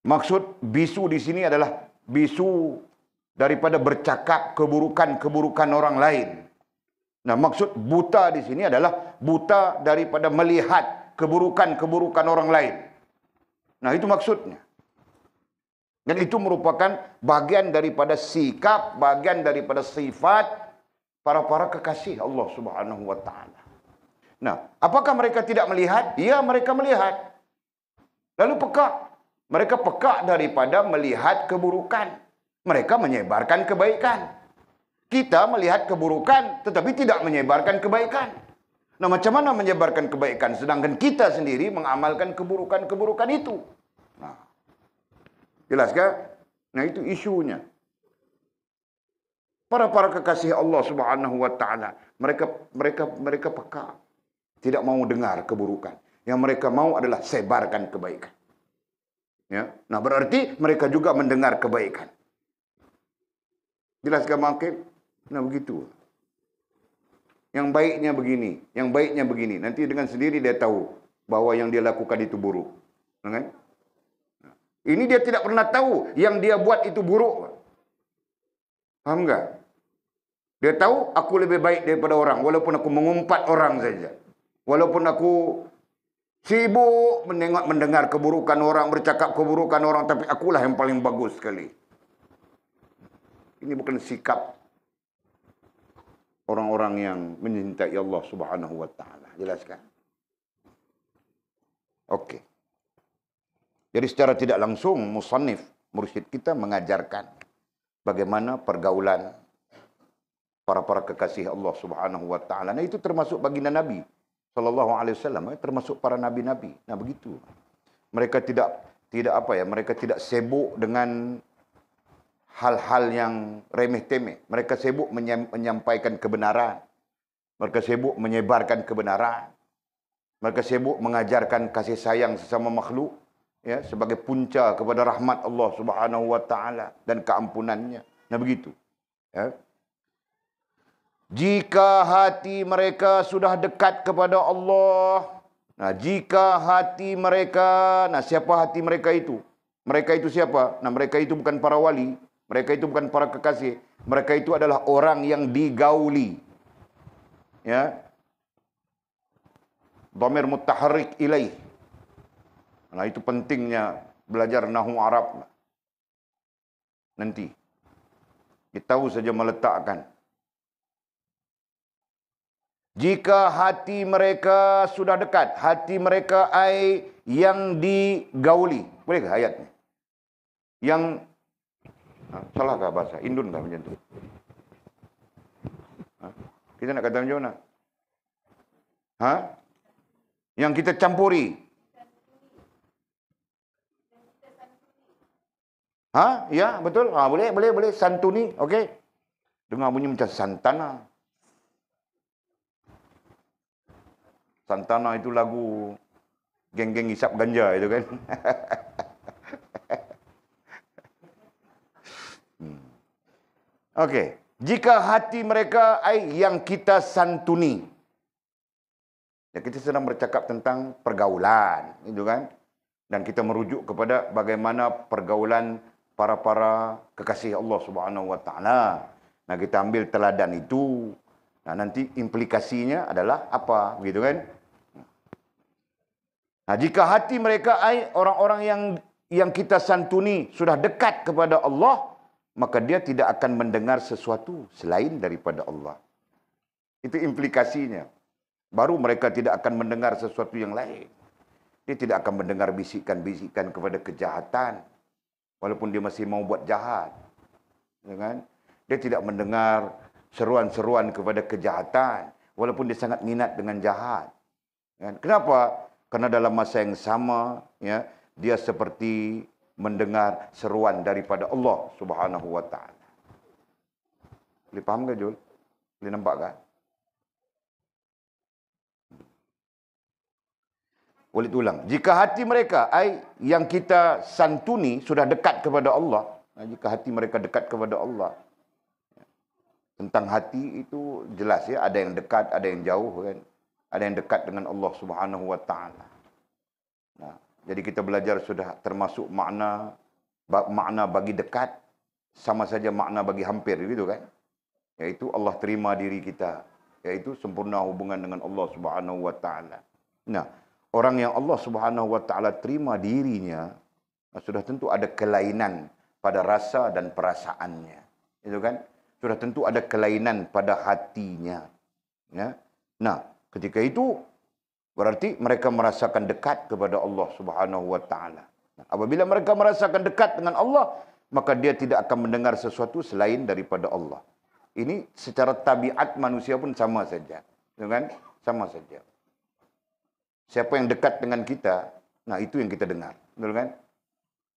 Maksud bisu di sini adalah bisu daripada bercakap keburukan-keburukan orang lain. Nah, maksud buta di sini adalah buta daripada melihat keburukan-keburukan orang lain. Nah, itu maksudnya. Dan itu merupakan bagian daripada sikap, bagian daripada sifat para kekasih Allah Subhanahu wa taala. Nah, apakah mereka tidak melihat? Ya, mereka melihat. Lalu peka. Mereka peka daripada melihat keburukan. Mereka menyebarkan kebaikan. Kita melihat keburukan tetapi tidak menyebarkan kebaikan. Nah, macam mana menyebarkan kebaikan sedangkan kita sendiri mengamalkan keburukan-keburukan itu? Nah, jelas kan? Nah, itu isunya. Para kekasih Allah Subhanahu wa taala, mereka peka. Tidak mau dengar keburukan. Yang mereka mau adalah sebarkan kebaikan. Ya. Nah, berarti mereka juga mendengar kebaikan. Jelaskan makin? Nah, begitu. Yang baiknya begini, yang baiknya begini. Nanti dengan sendiri dia tahu bahwa yang dia lakukan itu buruk. Kan? Ini dia tidak pernah tahu yang dia buat itu buruk. Paham enggak? Dia tahu aku lebih baik daripada orang, walaupun aku mengumpat orang saja. Walaupun aku sibuk mendengar keburukan orang, bercakap keburukan orang, tapi akulah yang paling bagus sekali. Ini bukan sikap orang-orang yang mencintai Allah Subhanahu wa taala. Jelaskan? Okey. Jadi secara tidak langsung musannif mursyid kita mengajarkan bagaimana pergaulan para kekasih Allah Subhanahu wa taala. Nah, itu termasuk baginda Nabi sallallahu alaihi wasallam, termasuk para nabi-nabi. Nah, begitu. Mereka tidak mereka tidak sibuk dengan hal-hal yang remeh-temeh. Mereka sibuk menyampaikan kebenaran. Mereka sibuk menyebarkan kebenaran. Mereka sibuk mengajarkan kasih sayang sesama makhluk, ya, sebagai punca kepada rahmat Allah Subhanahu wa taala dan keampunannya. Nah, begitu. Ya. Jika hati mereka sudah dekat kepada Allah, nah, jika hati mereka, nah, siapa hati mereka itu? Mereka itu siapa? Nah, mereka itu bukan para wali, mereka itu bukan para kekasih, mereka itu adalah orang yang digauli. Ya. Dhamir mutaharrik ilaih. Nah, itu pentingnya belajar nahwu Arab. Nanti kita tahu saja meletakkan. Jika hati mereka sudah dekat, hati mereka yang digauli. Bolehkah ayatnya? Yang salahkah bahasa? Indun kah macam tu? Kita nak kata macam mana? Yang kita campuri. Ya, betul. Boleh. Santuni, okey. Dengar bunyi macam Santana. Santana itu lagu geng-geng hisap ganja itu kan. Okey. Jika hati mereka yang kita santuni. Ya, kita sedang bercakap tentang pergaulan, itu kan. Dan kita merujuk kepada bagaimana pergaulan para kekasih Allah Subhanahu wa taala. Nah, kita ambil teladan itu. Nah, nanti implikasinya adalah apa, gitu kan? Nah, jika hati mereka orang-orang yang kita santuni sudah dekat kepada Allah, maka dia tidak akan mendengar sesuatu selain daripada Allah. Itu implikasinya. Baru mereka tidak akan mendengar sesuatu yang lain. Dia tidak akan mendengar bisikan-bisikan kepada kejahatan, walaupun dia masih mau buat jahat. Ya kan? Dia tidak mendengar seruan-seruan kepada kejahatan, walaupun dia sangat minat dengan jahat. Ya kan? Kenapa? Karena dalam masa yang sama, ya, dia seperti mendengar seruan daripada Allah Subhanahu wa taala. Boleh faham ke, Jul? Boleh nampak kan? Boleh ulang. Jika hati mereka yang kita santuni sudah dekat kepada Allah, jika hati mereka dekat kepada Allah, tentang hati itu jelas, ya, ada yang dekat, ada yang jauh kan. Ada yang dekat dengan Allah Subhanahu wa taala. Nah, jadi kita belajar sudah termasuk makna bagi dekat sama saja makna bagi hampir, gitu kan? Yaitu Allah terima diri kita, yaitu sempurna hubungan dengan Allah Subhanahu wa taala. Nah, orang yang Allah Subhanahu wa taala terima dirinya, sudah tentu ada kelainan pada rasa dan perasaannya. Itu kan? Sudah tentu ada kelainan pada hatinya. Ya. Nah, Ketika itu berarti mereka merasakan dekat kepada Allah Subhanahu wa taala. Apabila mereka merasakan dekat dengan Allah, maka dia tidak akan mendengar sesuatu selain daripada Allah. Ini secara tabiat manusia pun sama saja. Ya kan? Sama saja. Siapa yang dekat dengan kita, nah itu yang kita dengar. Betul kan?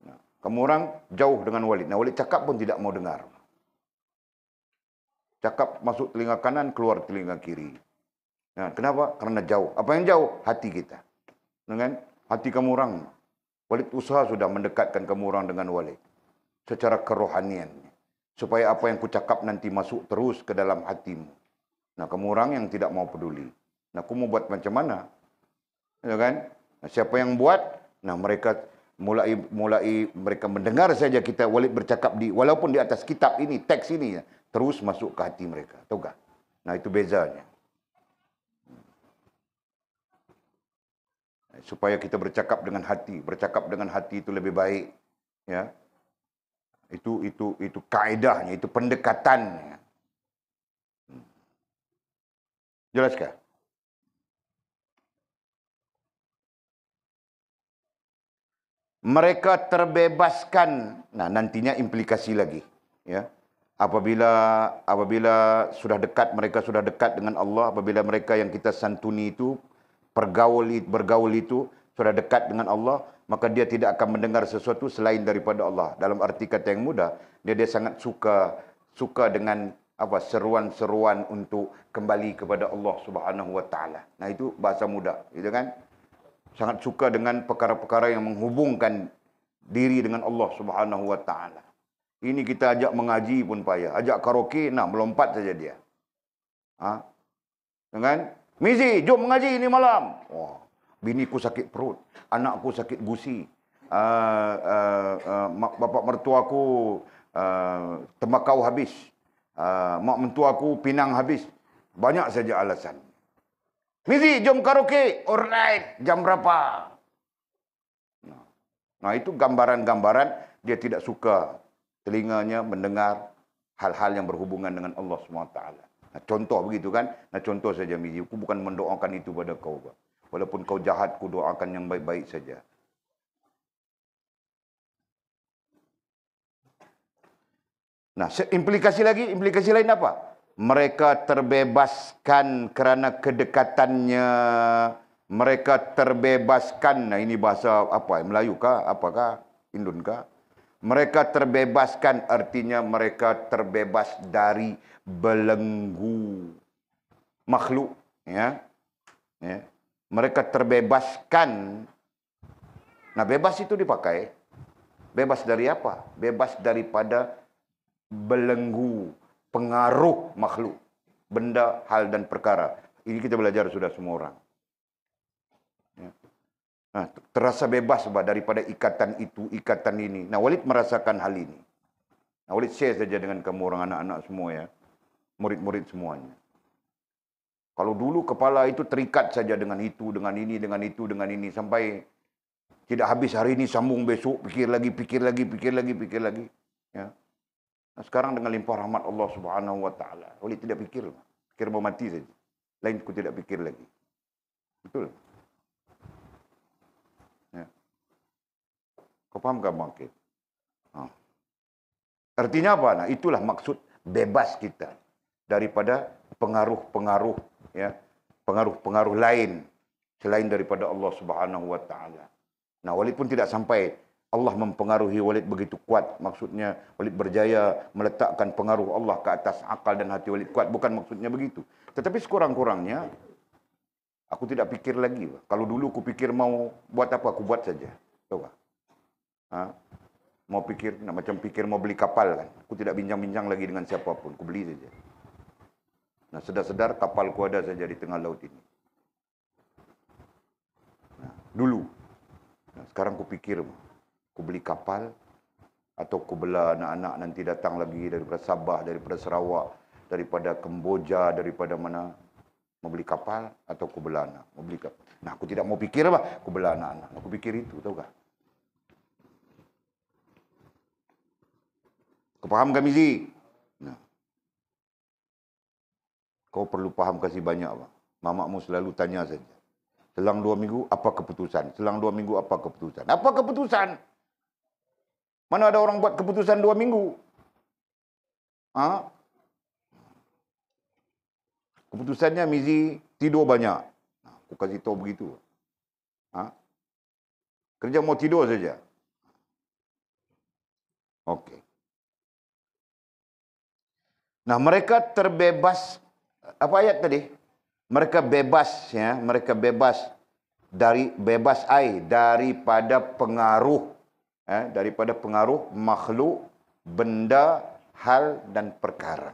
Nah, kamu orang jauh dengan Walid. Nah, Walid cakap pun tidak mau dengar. Cakap masuk telinga kanan, keluar telinga kiri. Nah, kenapa? Karena jauh. Apa yang jauh? Hati kita. Dengan hati kamu orang. Walid usaha sudah mendekatkan kamu orang dengan Walid. Secara kerohaniannya. Supaya apa yang kucakap nanti masuk terus ke dalam hatimu. Nah, kamu orang yang tidak mau peduli. Nah, aku mau buat macam mana? Ya kan? Nah, siapa yang buat? Nah, mereka mulai mereka mendengar saja kita Walid bercakap walaupun di atas kitab ini, teks ini, terus masuk ke hati mereka. Tahu tak? Nah, itu bezanya. Supaya kita bercakap dengan hati itu lebih baik, ya. Itu kaedahnya, itu pendekatannya. Jelaskah? Mereka terbebaskan. Nah, nantinya implikasi lagi, ya. Apabila sudah dekat, mereka sudah dekat dengan Allah, apabila mereka yang kita santuni itu bergaul itu sudah dekat dengan Allah, maka dia tidak akan mendengar sesuatu selain daripada Allah. Dalam arti kata yang mudah, dia sangat suka dengan seruan-seruan untuk kembali kepada Allah Subhanahu wa taala. Nah, itu bahasa mudah, gitu kan? Sangat suka dengan perkara-perkara yang menghubungkan diri dengan Allah Subhanahu wa taala. Ini kita ajak mengaji pun payah, ajak karaoke, nah melompat saja dia. Dengan Mizi, jom mengaji ini malam. Oh, biniku sakit perut, anakku sakit gusi, bapak mertuaku tembakau habis, mak mentuaku pinang habis. Banyak saja alasan. Mizi, jom karaoke. Alright, jam berapa? Nah, itu gambaran-gambaran dia tidak suka telinganya mendengar hal-hal yang berhubungan dengan Allah SWT. Nah, contoh begitu kan? Nah, contoh saja Mizi, aku bukan mendoakan itu pada kau. Walaupun kau jahat, aku doakan yang baik-baik saja. Nah, implikasi lain apa? Mereka terbebaskan kerana kedekatannya. Mereka terbebaskan. Nah, ini bahasa apa? Melayu kah? Apakah? Indun kah? Mereka terbebaskan artinya mereka terbebas dari belenggu makhluk, ya. Ya. Mereka terbebaskan. Nah, bebas itu dipakai. Bebas dari apa? Bebas daripada belenggu pengaruh makhluk, benda, hal dan perkara. Ini kita belajar sudah semua orang. Ya. Nah, terasa bebas daripada ikatan itu, ikatan ini. Nah, Walid merasakan hal ini. Nah, Walid share saja dengan kamu orang anak-anak semua, ya. Murid-murid semuanya. Kalau dulu kepala itu terikat saja dengan itu, dengan ini, dengan itu, dengan ini. Sampai tidak habis hari ini, sambung besok, pikir lagi. Ya. Nah, sekarang dengan limpah rahmat Allah Subhanahu wa taala, Walid tidak pikir mau mati saja. Lain aku tidak pikir lagi. Betul. Ya. Kau faham tak maksud? Artinya apa? Nah, itulah maksud bebas kita daripada pengaruh-pengaruh, ya, pengaruh-pengaruh lain selain daripada Allah Subhanahu wa taala. Nah, Walid pun tidak sampai Allah mempengaruhi Walid begitu kuat. Maksudnya Walid berjaya meletakkan pengaruh Allah ke atas akal dan hati Walid kuat. Bukan maksudnya begitu. Tetapi sekurang-kurangnya aku tidak pikir lagi. Kalau dulu aku pikir mau buat apa, aku buat saja. Tahu tak? Mau pikir, macam pikir mau beli kapal kan. Aku tidak bincang-bincang lagi dengan siapapun. Aku beli saja. Nah, sedar-sedar kapalku ada saja di tengah laut ini. Nah, dulu. Nah, sekarang aku pikir, aku beli kapal, atau aku bela anak-anak nanti datang lagi daripada Sabah, daripada Sarawak, daripada Kemboja, daripada mana. Mau beli kapal, atau aku bela anak. Mau beli kapal. Nah, aku tidak mau pikir apa, aku bela anak-anak. Aku pikir itu, tahu tak? Kau faham kan, Mizi? Nah. Kau perlu paham kasih banyak, Pak. Mamakmu selalu tanya saja. Selang 2 minggu, apa keputusan? Selang 2 minggu, apa keputusan? Apa keputusan? Mana ada orang buat keputusan 2 minggu? Ha? Keputusannya Mizi tidur banyak. Aku kasih tahu begitu. Ha? Kerja mau tidur saja. Okey. Nah, mereka terbebas. Apa ayat tadi? Mereka bebas, ya. Mereka bebas daripada pengaruh, daripada pengaruh makhluk, benda, hal dan perkara.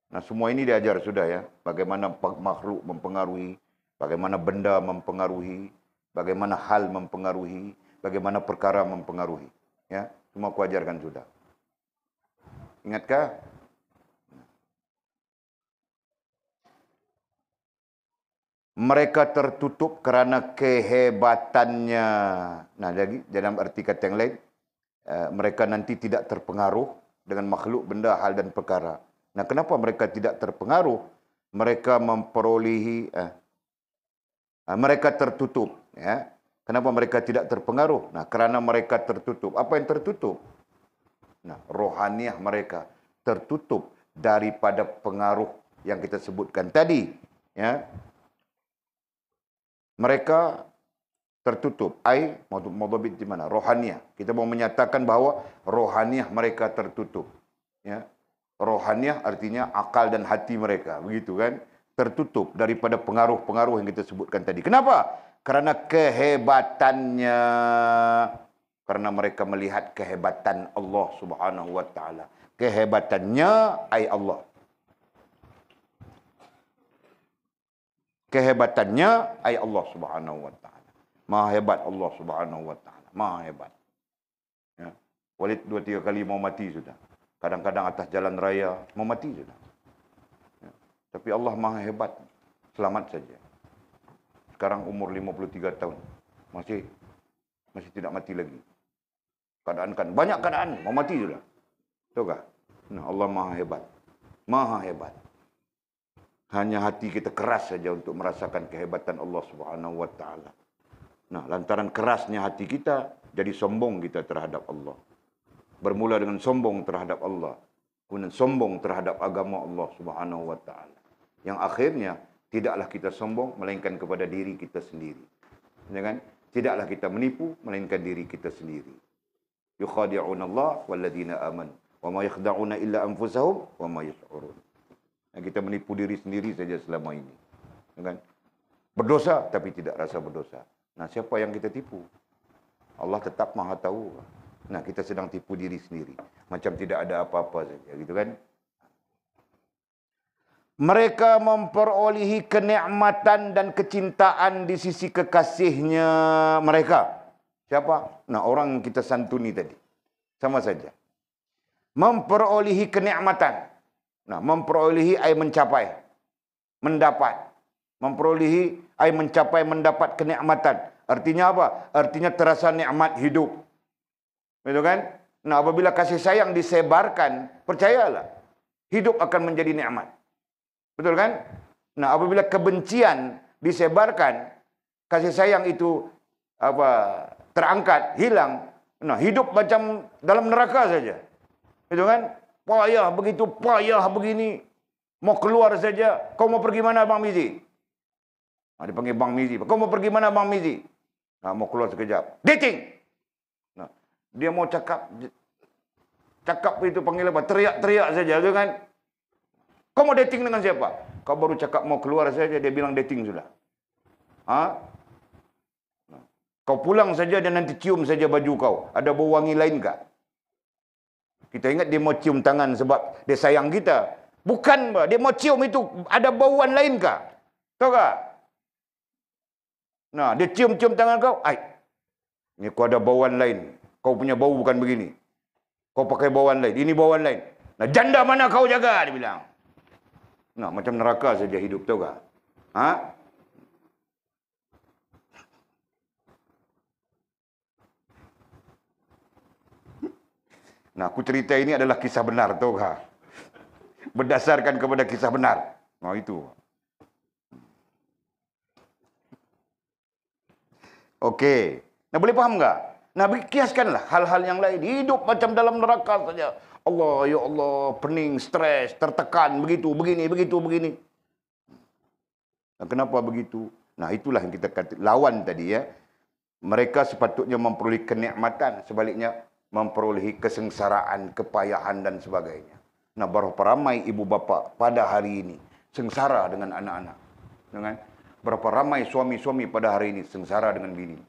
Nah, semua ini diajar sudah, ya. Bagaimana makhluk mempengaruhi, bagaimana benda mempengaruhi, bagaimana hal mempengaruhi, bagaimana perkara mempengaruhi. Ya, semua aku ajarkan sudah. Ingatkah? Mereka tertutup kerana kehebatannya. Nah, lagi dalam arti kata yang lain, mereka nanti tidak terpengaruh dengan makhluk, benda, hal dan perkara. Nah, kenapa mereka tidak terpengaruh? Mereka memperolehi, mereka tertutup. Ya. Kenapa mereka tidak terpengaruh? Nah, kerana mereka tertutup. Apa yang tertutup? Nah, rohaniah mereka tertutup daripada pengaruh yang kita sebutkan tadi. Ya. Mereka tertutup. Maudhabit di mana? Rohaniah. Kita mau menyatakan bahawa rohaniah mereka tertutup. Ya. Rohaniah artinya akal dan hati mereka. Begitu kan? Tertutup daripada pengaruh-pengaruh yang kita sebutkan tadi. Kenapa? Karena kehebatannya. Karena mereka melihat kehebatan Allah Subhanahu wa taala. Kehebatannya Allah. Kehebatannya Allah Subhanahu wa taala. Maha hebat Allah Subhanahu wa taala. Maha hebat. Ya. Walid 2-3 kali mau mati sudah. Kadang-kadang atas jalan raya mau mati sudah. Ya. Tapi Allah Maha hebat. Selamat saja. Sekarang umur 53 tahun. Masih tidak mati lagi. Keadaan kan banyak keadaan mau mati sudah. Tahu tak? Nah, Allah Maha hebat. Maha hebat. Hanya hati kita keras saja untuk merasakan kehebatan Allah Subhanahu wa taala. Nah, lantaran kerasnya hati kita, jadi sombong kita terhadap Allah. Bermula dengan sombong terhadap Allah, kemudian sombong terhadap agama Allah Subhanahu wa taala. Yang akhirnya tidaklah kita sombong melainkan kepada diri kita sendiri. Ya kan? Tidaklah kita menipu melainkan diri kita sendiri. Yukhadi'una Allah walladzina amanu wa ma yakhda'una illa anfusahum wa ma yash'urun. Kita menipu diri sendiri saja selama ini. Kan? Berdosa tapi tidak rasa berdosa. Nah, siapa yang kita tipu? Allah tetap Maha tahu. Nah, kita sedang tipu diri sendiri. Macam tidak ada apa-apa saja. Gitu kan? Mereka memperolehi kenikmatan dan kecintaan di sisi kekasihnya mereka. Siapa? Nah, orang kita santuni tadi. Sama saja. Memperolehi kenikmatan. Nah, memperolehi ay mencapai, mendapat. Memperolehi ay mencapai, mendapat kenikmatan. Artinya apa? Artinya terasa nikmat hidup. Betul kan? Nah, apabila kasih sayang disebarkan, percayalah, hidup akan menjadi nikmat. Betul kan? Nah, apabila kebencian disebarkan, kasih sayang itu terangkat, hilang, nah, hidup macam dalam neraka saja. Betul kan? Payah begitu, payah begini. Mau keluar saja. Kau mau pergi mana Bang Mizi? Nah, dipanggil Bang Mizi. Kau mau pergi mana Bang Mizi? Nah, mau keluar sekejap. Dating. Nah, dia mau cakap itu panggil apa? Teriak-teriak saja, tu kan? Kau mau dating dengan siapa? Kau baru cakap mau keluar saja, dia bilang dating sudah. Ha? Nah, kau pulang saja, dia nanti cium saja baju kau. Ada bau wangi lain kah? Kita ingat dia mau cium tangan sebab dia sayang kita. Bukan, dia mau cium itu ada bauan lain kah? Tahu tak? Nah, dia cium-cium tangan kau. Ini kau ada bauan lain. Kau punya bau bukan begini. Kau pakai bauan lain. Ini bauan lain. Nah, janda mana kau jaga? Dia bilang. Nah, macam neraka saja hidup. Tahu tak? Ha? Nah, aku cerita ini adalah kisah benar, tahu tak? Berdasarkan kepada kisah benar. Nah, itu. Okey. Nah, boleh faham enggak? Nah, kiaskanlah hal-hal yang lain. Hidup macam dalam neraka saja. Allah, ya Allah, pening, stres, tertekan, begitu, begini, begitu, begini. Nah, kenapa begitu? Nah, itulah yang kita kata lawan tadi ya. Mereka sepatutnya memperoleh kenikmatan, sebaliknya memperoleh kesengsaraan, kepayahan dan sebagainya. Nah, berapa ramai ibu bapa pada hari ini sengsara dengan anak-anak. Dengan berapa ramai suami-suami pada hari ini sengsara dengan bini.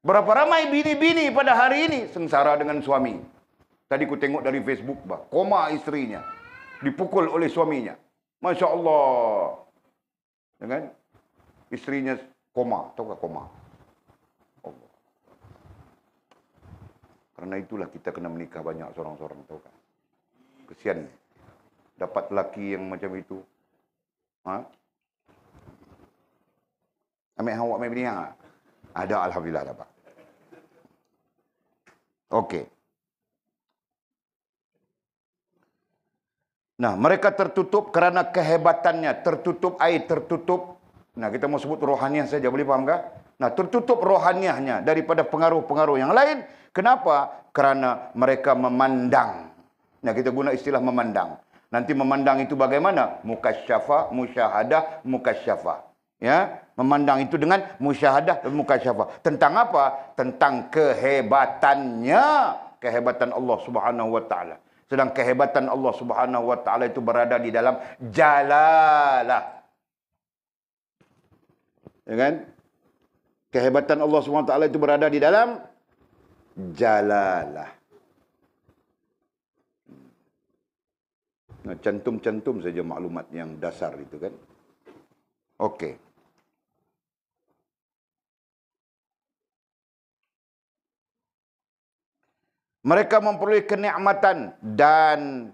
Berapa ramai bini-bini pada hari ini sengsara dengan suami. Tadi ku tengok dari Facebook, bah, koma istrinya. Dipukul oleh suaminya. Masya Allah. Ya kan? Istrinya koma. Tahu tak koma? Allah. Karena itulah kita kena menikah banyak seorang-seorang. Tahu kan? Kesian. Dapat laki yang macam itu. Ha? Ambil awak ambil bini yang ada, alhamdulillah dapat. Okey. Nah, mereka tertutup kerana kehebatannya, tertutup air, tertutup. Nah, kita mau sebut rohaniah saja, boleh faham tak? Nah, tertutup rohaniahnya daripada pengaruh-pengaruh yang lain. Kenapa? Kerana mereka memandang. Nah, kita guna istilah memandang. Nanti memandang itu bagaimana? Mukasyafah, musyahadah, mukasyafah. Ya, memandang itu dengan musyahadah dan mukasyafah. Tentang apa? Tentang kehebatannya, kehebatan Allah Subhanahu wa taala. Sedang kehebatan Allah Subhanahu wa taala itu berada di dalam jalalah. Ya kan? Kehebatan Allah Subhanahu wa taala itu berada di dalam jalalah. Nah, cantum-cantum saja maklumat yang dasar itu kan. Okey. Mereka memperoleh kenikmatan dan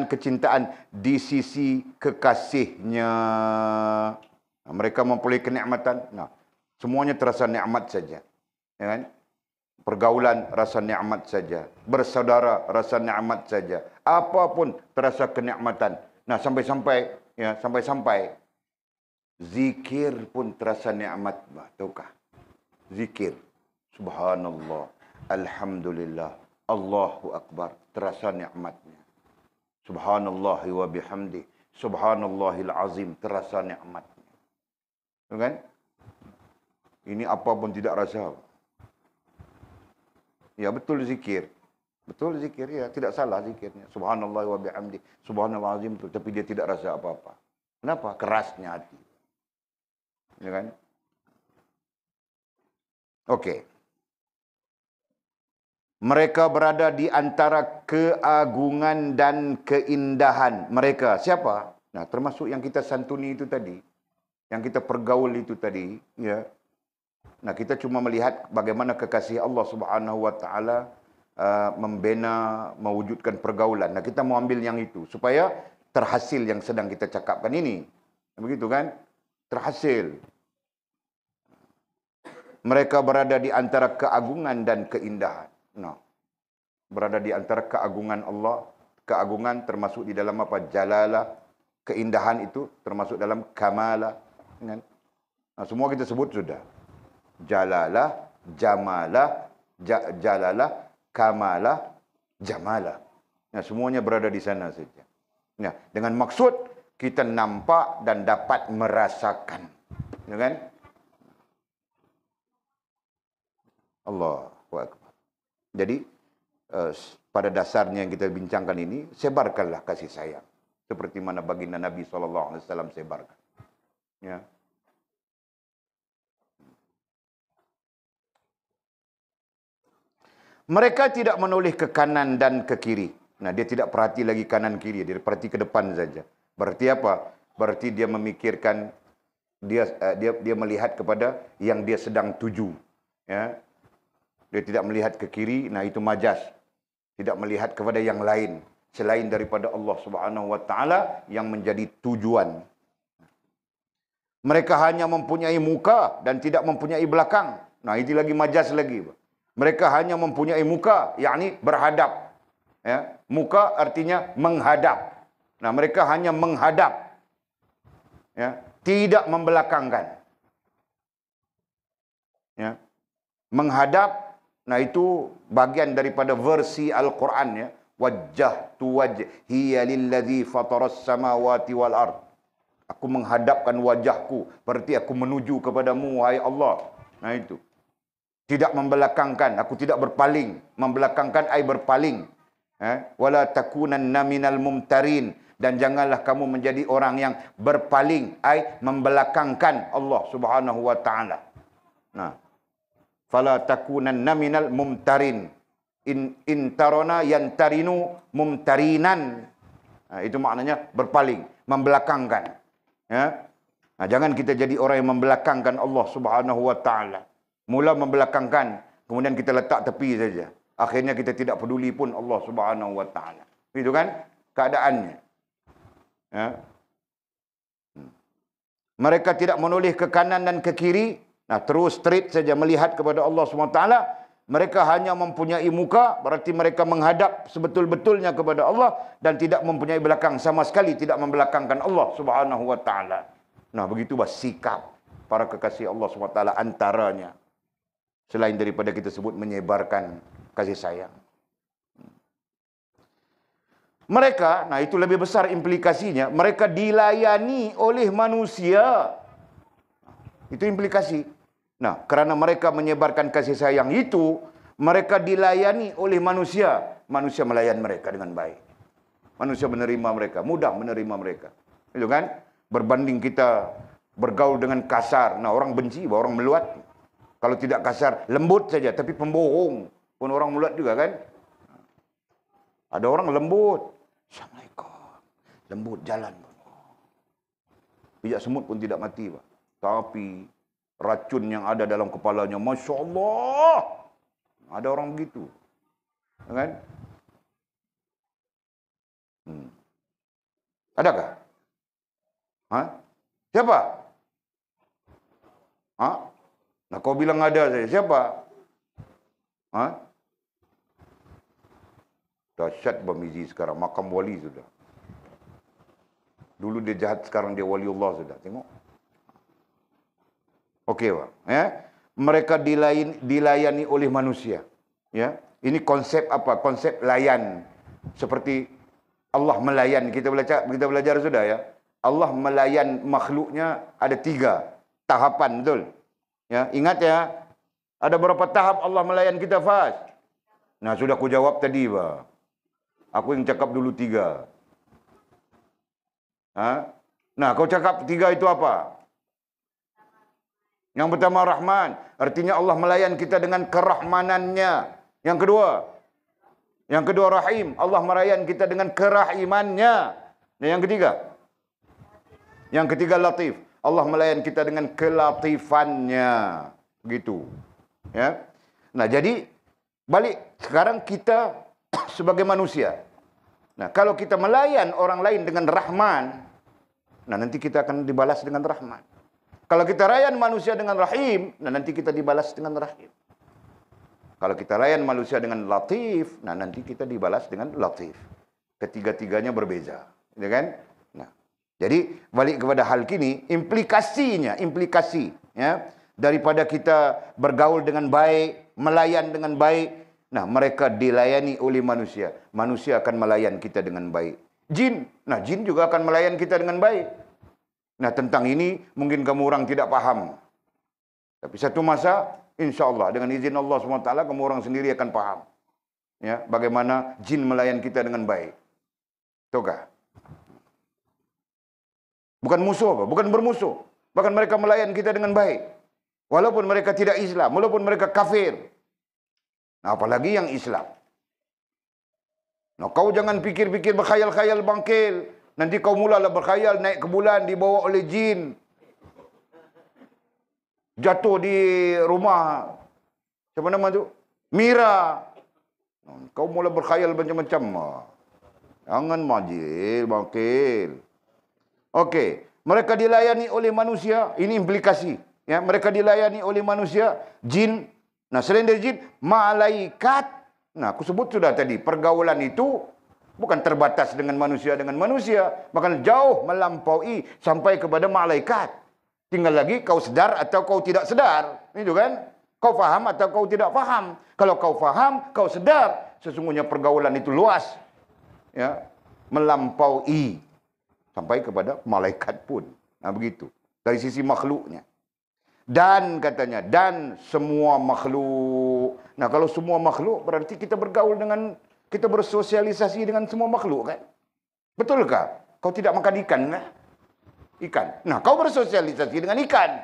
kecintaan di sisi kekasihnya. Mereka memperoleh kenikmatan. Nah, semuanya terasa nikmat saja. Ya kan? Pergaulan rasa nikmat saja. Bersaudara rasa nikmat saja. Apapun terasa kenikmatan. Nah, sampai-sampai zikir pun terasa nikmat. Tahukah? Zikir. Subhanallah. Alhamdulillah. Allahu Akbar. Terasa nikmatnya. Subhanallah wa bihamdi. Subhanallahil azim. Terasa nikmatnya. Kan? Ini apa pun tidak rasa. Ya, betul zikir. Betul zikir, ya. Tidak salah zikirnya. Subhanallah wa bihamdi. Subhanallah azim itu. Tapi dia tidak rasa apa-apa. Kenapa? Kerasnya hati. Ya kan? Okey. Mereka berada di antara keagungan dan keindahan mereka. Siapa? Nah, termasuk yang kita santuni itu tadi. Yang kita pergaul itu tadi. Ya. Nah, kita cuma melihat bagaimana kekasih Allah Subhanahu wa taala membina, mewujudkan pergaulan. Nah, kita mau ambil yang itu supaya terhasil yang sedang kita cakapkan ini. Begitu kan? Terhasil. Mereka berada di antara keagungan dan keindahan. Nah, berada di antara keagungan Allah, keagungan termasuk di dalam apa? Jalalah, keindahan itu termasuk dalam kamalah. Nah, semua kita sebut sudah. Jalalah, jamalah, jalalah, kamalah, jamalah. Nah, semuanya berada di sana saja. Nah, dengan maksud kita nampak dan dapat merasakan. Ya kan? Allahu Akbar. Jadi, pada dasarnya yang kita bincangkan ini, sebarkanlah kasih sayang. Seperti mana baginda Nabi SAW sebarkan. Ya. Mereka tidak menoleh ke kanan dan ke kiri. Nah, dia tidak perhati lagi kanan kiri, dia perhati ke depan saja. Berarti apa? Berarti dia memikirkan, dia melihat kepada yang dia sedang tuju. Ya. Dia tidak melihat ke kiri, nah itu majas. Tidak melihat kepada yang lain selain daripada Allah Subhanahu wa taala yang menjadi tujuan. Mereka hanya mempunyai muka dan tidak mempunyai belakang. Nah, itu lagi majas lagi. Mereka hanya mempunyai muka, yakni berhadap. Ya, muka artinya menghadap. Nah, mereka hanya menghadap. Ya, tidak membelakangkan. Ya. Menghadap, nah itu bagian daripada versi Al-Quran ya. Wajjahtu wajhiya lilladzi fataras samawati wal ard. Aku menghadapkan wajahku, berarti aku menuju kepadamu wahai Allah. Nah itu. Tidak membelakangkan, aku tidak berpaling. Membelakangkan ai berpaling. Wala takunanna minal mumtarin, dan janganlah kamu menjadi orang yang berpaling, ai membelakangkan Allah Subhanahu wa taala. Nah, fala takunanna minal mumtarin. In tarona yantarinu mumtarinan. Nah, itu maknanya berpaling, membelakangkan. Ya. Nah, jangan kita jadi orang yang membelakangkan Allah Subhanahu wa taala. Mula membelakangkan, kemudian kita letak tepi saja. Akhirnya kita tidak peduli pun Allah Subhanahu wa taala. Itu kan keadaannya. Ya. Mereka tidak menoleh ke kanan dan ke kiri. Nah, terus straight saja melihat kepada Allah Subhanahu wa taala. Mereka hanya mempunyai muka, berarti mereka menghadap sebetul-betulnya kepada Allah dan tidak mempunyai belakang, sama sekali tidak membelakangkan Allah Subhanahu wa taala. Nah, begitulah sikap para kekasih Allah Subhanahu wa taala antaranya. Selain daripada kita sebut menyebarkan kasih sayang. Mereka, nah itu lebih besar implikasinya, mereka dilayani oleh manusia. Itu implikasi. Nah, kerana mereka menyebarkan kasih sayang itu, mereka dilayani oleh manusia. Manusia melayan mereka dengan baik. Manusia menerima mereka, mudah menerima mereka. Itu kan? Berbanding kita bergaul dengan kasar. Nah, orang benci, orang meluat. Kalau tidak kasar, lembut saja. Tapi pembohong pun orang mulut juga kan. Ada orang lembut. Assalamualaikum. Lembut jalan. Pijak semut pun tidak mati, Pak. Tapi racun yang ada dalam kepalanya, Masya Allah. Ada orang begitu. Kan? Adakah? Hah? Siapa? Hah? Nah, kau bilang ada saya. Siapa? Hah? Dahsyat Bamizi sekarang. Makam wali sudah. Dulu dia jahat, sekarang dia waliullah sudah. Tengok. Okey, Pak. Ya? Mereka dilayani oleh manusia. Ya? Ini konsep apa? Konsep layan. Seperti Allah melayan. Kita belajar sudah ya. Allah melayan makhluknya ada 3 tahapan, betul? Ya, ingat ya, ada berapa tahap Allah melayan kita, Fas? Nah, sudah aku jawab tadi, Pak. Aku yang cakap dulu 3. Nah, kau cakap 3 itu apa? Yang pertama Rahman, artinya Allah melayan kita dengan kerahmanannya. Yang kedua Rahim, Allah melayan kita dengan kerahimannya. Dan yang ketiga Latif, Allah melayan kita dengan kelatifannya. Begitu. Ya. Nah, jadi balik sekarang kita sebagai manusia. Nah, kalau kita melayan orang lain dengan Rahman, nah nanti kita akan dibalas dengan Rahman. Kalau kita layan manusia dengan Rahim, nah nanti kita dibalas dengan Rahim. Kalau kita layan manusia dengan Latif, nah nanti kita dibalas dengan Latif. Ketiga-tiganya berbeza. Ya kan? Nah, jadi balik kepada hal kini, implikasi ya, daripada kita bergaul dengan baik, melayan dengan baik, nah mereka dilayani oleh manusia. Manusia akan melayan kita dengan baik. Jin, nah jin juga akan melayan kita dengan baik. Nah, tentang ini mungkin kamu orang tidak paham. Tapi satu masa, insya Allah dengan izin Allah SWT, kamu orang sendiri akan paham. Ya, bagaimana jin melayan kita dengan baik. Tahukah? Bukan musuh apa? Bukan bermusuh. Bahkan mereka melayan kita dengan baik. Walaupun mereka tidak Islam, walaupun mereka kafir. Nah, apalagi yang Islam. Nah, kau jangan pikir-pikir berkhayal-khayal bangkil. Nanti kau mulalah berkhayal naik ke bulan dibawa oleh jin. Jatuh di rumah. Siapa nama tu? Mira. Kau mula berkhayal macam-macam. Jangan majil, bangkil. Okey. Mereka dilayani oleh manusia. Ini implikasi. Ya, mereka dilayani oleh manusia. Jin. Nah, selain dari jin, malaikat. Nah, aku sebut sudah tadi. Pergaulan itu bukan terbatas dengan manusia, bahkan jauh melampaui sampai kepada malaikat. Tinggal lagi kau sedar atau kau tidak sedar. Itu kan? Kau faham atau kau tidak faham? Kalau kau faham, kau sedar sesungguhnya pergaulan itu luas. Ya, melampaui sampai kepada malaikat pun. Nah, begitu. Dari sisi makhluknya. Dan katanya, dan semua makhluk. Nah, kalau semua makhluk berarti kita bergaul dengan, kita bersosialisasi dengan semua makhluk kan? Betulkah? Kau tidak makan ikan kan? Ikan. Nah, kau bersosialisasi dengan ikan.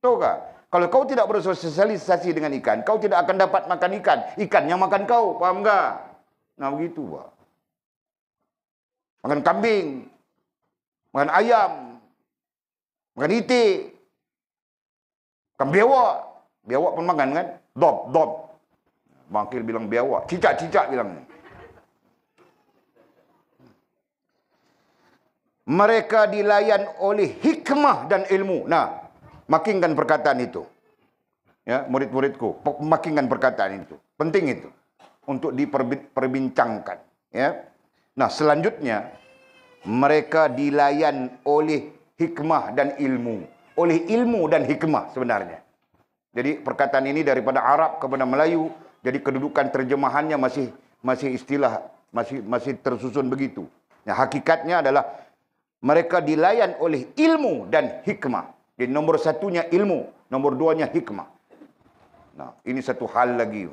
Tahu tak? Kalau kau tidak bersosialisasi dengan ikan, kau tidak akan dapat makan ikan. Ikan yang makan kau, paham tak? Nah, begitu, Pak. Makan kambing, makan ayam, makan itik, makan biawak. Biawak pun makan kan? Dop. Bangkil bilang biawak. Cicak bilang. Mereka dilayan oleh hikmah dan ilmu. Nah, makinkan perkataan itu. Ya, murid-muridku, makinkan perkataan itu. Penting itu untuk diperbincangkan, ya. Nah, selanjutnya mereka dilayan oleh hikmah dan ilmu. Oleh ilmu dan hikmah sebenarnya. Jadi perkataan ini daripada Arab kepada Melayu, jadi kedudukan terjemahannya masih istilah masih tersusun begitu. Nah, hakikatnya adalah mereka dilayan oleh ilmu dan hikmah. Jadi nomor satunya ilmu, nomor duanya hikmah. Nah, ini satu hal lagi.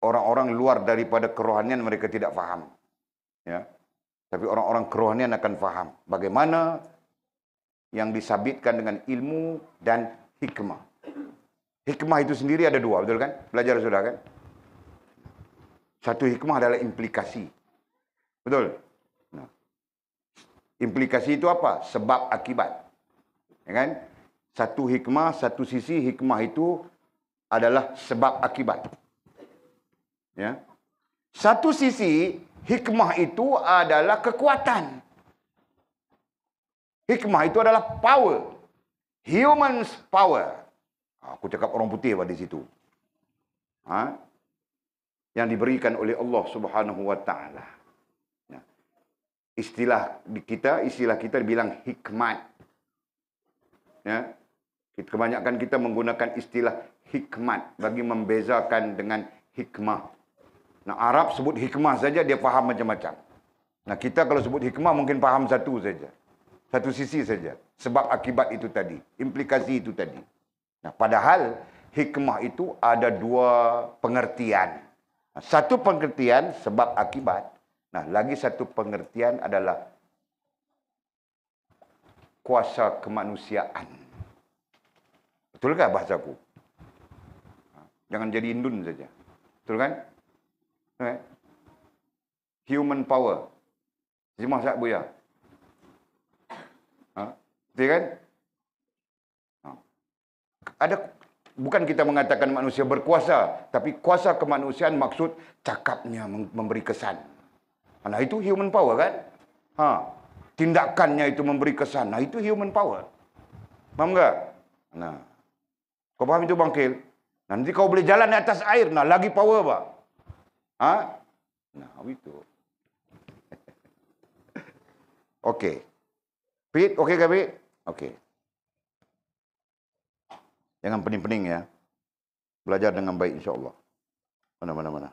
Orang-orang luar daripada kerohanian mereka tidak faham. Ya. Tapi orang-orang kerohanian akan faham bagaimana yang disabitkan dengan ilmu dan hikmah. Hikmah itu sendiri ada dua, betul kan? Belajar sudah kan? Satu hikmah adalah implikasi. Betul? Nah, implikasi itu apa? Sebab akibat. Ya kan? Satu hikmah, satu sisi hikmah itu adalah sebab akibat. Ya. Satu sisi hikmah itu adalah kekuatan. Hikmah itu adalah power. Human's power. Aku cakap orang putih pada situ. Yang diberikan oleh Allah Subhanahu wa taala. Istilah kita dibilang hikmat. Ya. Kebanyakan kita menggunakan istilah hikmat bagi membezakan dengan hikmah. Nah, Arab sebut hikmah saja dia faham macam-macam. Nah, kita kalau sebut hikmah mungkin faham satu saja. Satu sisi saja. Sebab akibat itu tadi. Implikasi itu tadi. Nah, padahal hikmah itu ada dua pengertian. Nah, satu pengertian sebab akibat. Nah, lagi satu pengertian adalah kuasa kemanusiaan. Betulkah bahasaku? Jangan jadi Indun saja. Betul kan? Human power. Semua sak buya. Betul kan? Ada, bukan kita mengatakan manusia berkuasa, tapi kuasa kemanusiaan maksud cakapnya memberi kesan. Nah, itu human power kan? Tindakannya itu memberi kesan. Nah, itu human power. Faham enggak? Nah, kau faham itu bangkil? Nanti kau boleh jalan di atas air. Nah, lagi power, Pak. Nah, itu. Okey. Pit, okey ke Pit? Okey. Jangan pening-pening ya. Belajar dengan baik insya-Allah. Mana.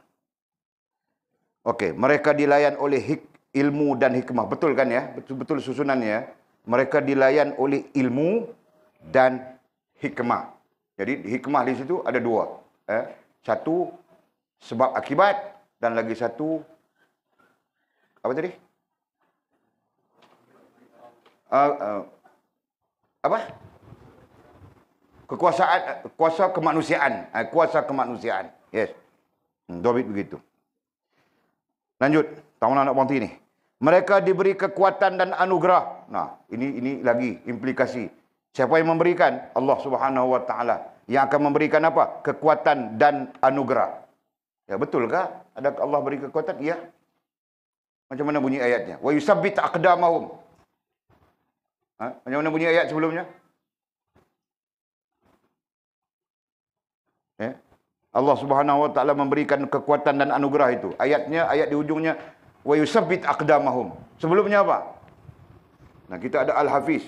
Okey, mereka dilayan oleh ilmu dan hikmah. Betul kan ya? Betul-betul susunannya. Mereka dilayan oleh ilmu dan hikmah. Jadi hikmah di situ ada dua. Satu sebab akibat dan lagi satu apa tadi? Apa? Kuasa kemanusiaan. Kuasa kemanusiaan. Yes. Dobit begitu. Lanjut. Tahun anak bonti ni. Mereka diberi kekuatan dan anugerah. Nah, ini lagi implikasi. Siapa yang memberikan? Allah Subhanahu wa taala. Yang akan memberikan apa? Kekuatan dan anugerah. Ya, betul kah? Ada Allah beri kekuatan? Iya. Macam mana bunyi ayatnya? Wa yusabbit aqdamahum. Macam mana bunyi ayat sebelumnya? Allah Subhanahu wa taala memberikan kekuatan dan anugerah itu. Ayatnya, ayat di ujungnya wa yusabbit aqdamahum. Sebelumnya apa? Nah, kita ada Al-Hafiz.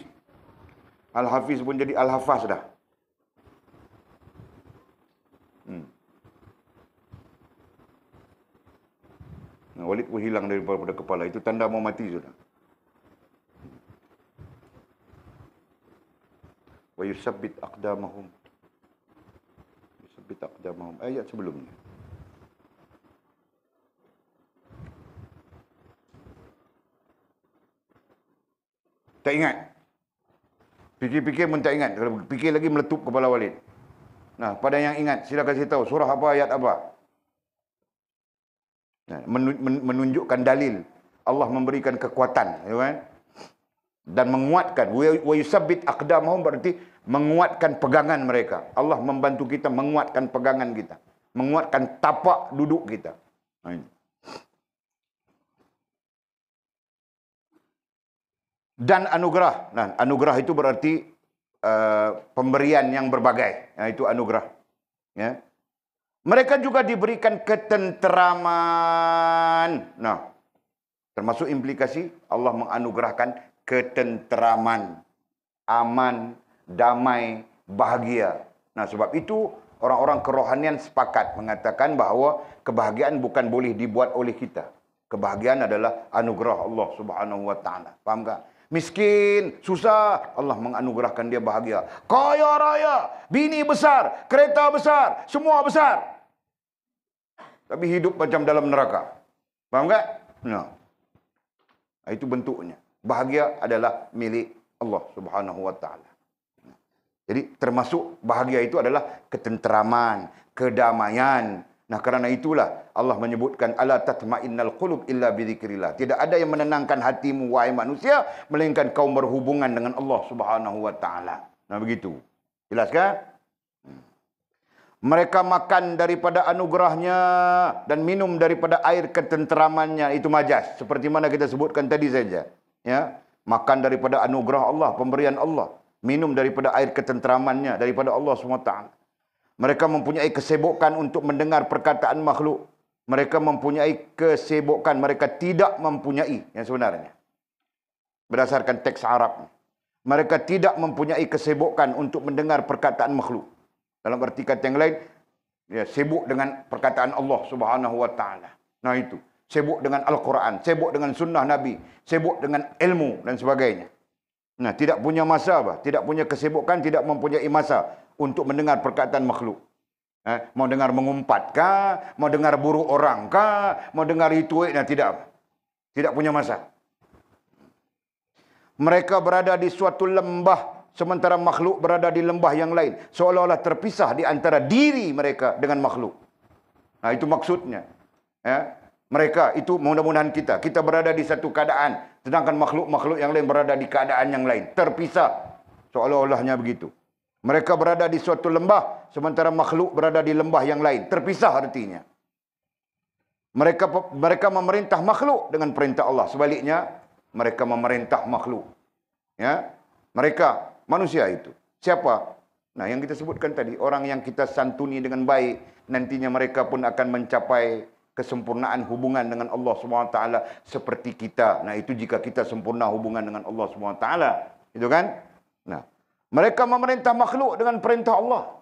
Al-Hafiz pun jadi Al-Hafaz dah. Walid pun hilang daripada kepala. Itu tanda mau mati sudah. Wa yusabbit aqdamahum. Yusabbit aqdamahum. Ayat sebelumnya. Tak ingat. Fikir-fikir pun tak ingat. Kalau fikir lagi meletup kepala Walid. Nah, pada yang ingat, sila kasih tahu surah apa, ayat apa. Nah, menunjukkan dalil Allah memberikan kekuatan, ya kan? Dan menguatkan. Wa yusabbit aqdamahum berarti menguatkan pegangan mereka. Allah membantu kita menguatkan pegangan kita, menguatkan tapak duduk kita. Nah, ini. Dan anugerah. Nah, anugerah itu berarti pemberian yang berbagai. Nah, itu anugerah. Ya. Mereka juga diberikan ketenteraman. Nah, termasuk implikasi Allah menganugerahkan ketenteraman, aman, damai, bahagia. Nah, sebab itu orang-orang kerohanian sepakat mengatakan bahawa kebahagiaan bukan boleh dibuat oleh kita. Kebahagiaan adalah anugerah Allah Subhanahu wa taala. Faham tak? Miskin, susah, Allah menganugerahkan dia bahagia. Kaya raya, bini besar, kereta besar, semua besar. Tapi hidup macam dalam neraka. Faham tak? Nah. Itu bentuknya. Bahagia adalah milik Allah Subhanahu wa taala. Jadi termasuk bahagia itu adalah ketenteraman, kedamaian. Nah, kerana itulah Allah menyebutkan ala tatma'innal qulub illa bidzikrillah. Tidak ada yang menenangkan hatimu wahai manusia melainkan kau berhubungan dengan Allah Subhanahu wa taala. Nah, begitu. Jelas kan? Mereka makan daripada anugerahnya dan minum daripada air ketenteramannya. Itu majas. Seperti mana kita sebutkan tadi saja. Ya, makan daripada anugerah Allah, pemberian Allah. Minum daripada air ketenteramannya daripada Allah SWT. Mereka mempunyai kesibukan untuk mendengar perkataan makhluk. Mereka mempunyai kesibukan. Mereka tidak mempunyai yang sebenarnya. Berdasarkan teks Arab. Mereka tidak mempunyai kesibukan untuk mendengar perkataan makhluk. Dalam arti kata yang lain, ya, sibuk dengan perkataan Allah Subhanahu wa taala. Nah, itu. Sibuk dengan Al-Quran, sibuk dengan sunnah Nabi, sibuk dengan ilmu dan sebagainya. Nah, tidak punya masa apa? Tidak punya kesibukan, tidak mempunyai masa untuk mendengar perkataan makhluk. Mau dengar mengumpat kah? Mau dengar buruk orang kah? Mau dengar itu? Nah, tidak. Tidak punya masa. Mereka berada di suatu lembah, sementara makhluk berada di lembah yang lain. Seolah-olah terpisah di antara diri mereka dengan makhluk. Nah, itu maksudnya. Ya. Mereka itu mudah-mudahan kita berada di satu keadaan. Sedangkan makhluk-makhluk yang lain berada di keadaan yang lain. Terpisah. Seolah-olahnya begitu. Mereka berada di suatu lembah, sementara makhluk berada di lembah yang lain. Terpisah artinya. Mereka memerintah makhluk dengan perintah Allah. Sebaliknya, mereka memerintah makhluk. Ya, mereka manusia itu. Siapa? Nah, yang kita sebutkan tadi, orang yang kita santuni dengan baik, nantinya mereka pun akan mencapai kesempurnaan hubungan dengan Allah SWT seperti kita. Nah, itu jika kita sempurna hubungan dengan Allah SWT. Itu kan? Nah, mereka memerintah makhluk dengan perintah Allah.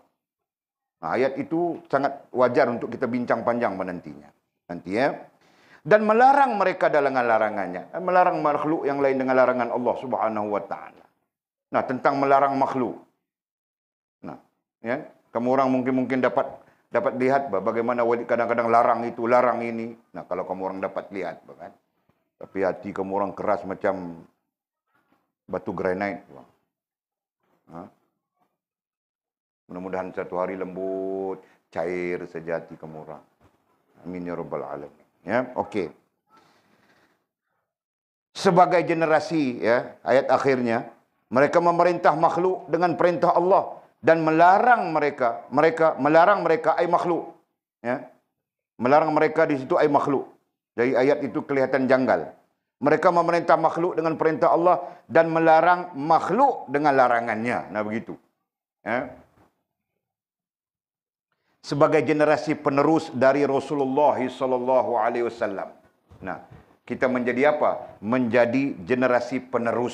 Nah, ayat itu sangat wajar untuk kita bincang panjang nantinya. Nanti ya. Dan melarang mereka dalam larangannya. Melarang makhluk yang lain dengan larangan Allah Subhanahu wa taala. Nah, tentang melarang makhluk. Nah, ya, kamu orang mungkin dapat lihat bagaimana Walid kadang-kadang larang itu, larang ini. Nah, kalau kamu orang dapat lihat, kan. Tapi hati kamu orang keras macam batu granit. Mudah-mudahan satu hari lembut, cair sejati kamu orang. Amin ya rabbal alamin. Ya, okey. Sebagai generasi, ya, ayat akhirnya, mereka memerintah makhluk dengan perintah Allah dan melarang mereka ai makhluk, ya. Melarang mereka di situ ai makhluk. Dari ayat itu kelihatan janggal. Mereka memerintah makhluk dengan perintah Allah dan melarang makhluk dengan larangannya. Nah, begitu. Ya. Sebagai generasi penerus dari Rasulullah SAW. Nah, kita menjadi apa? Menjadi generasi penerus.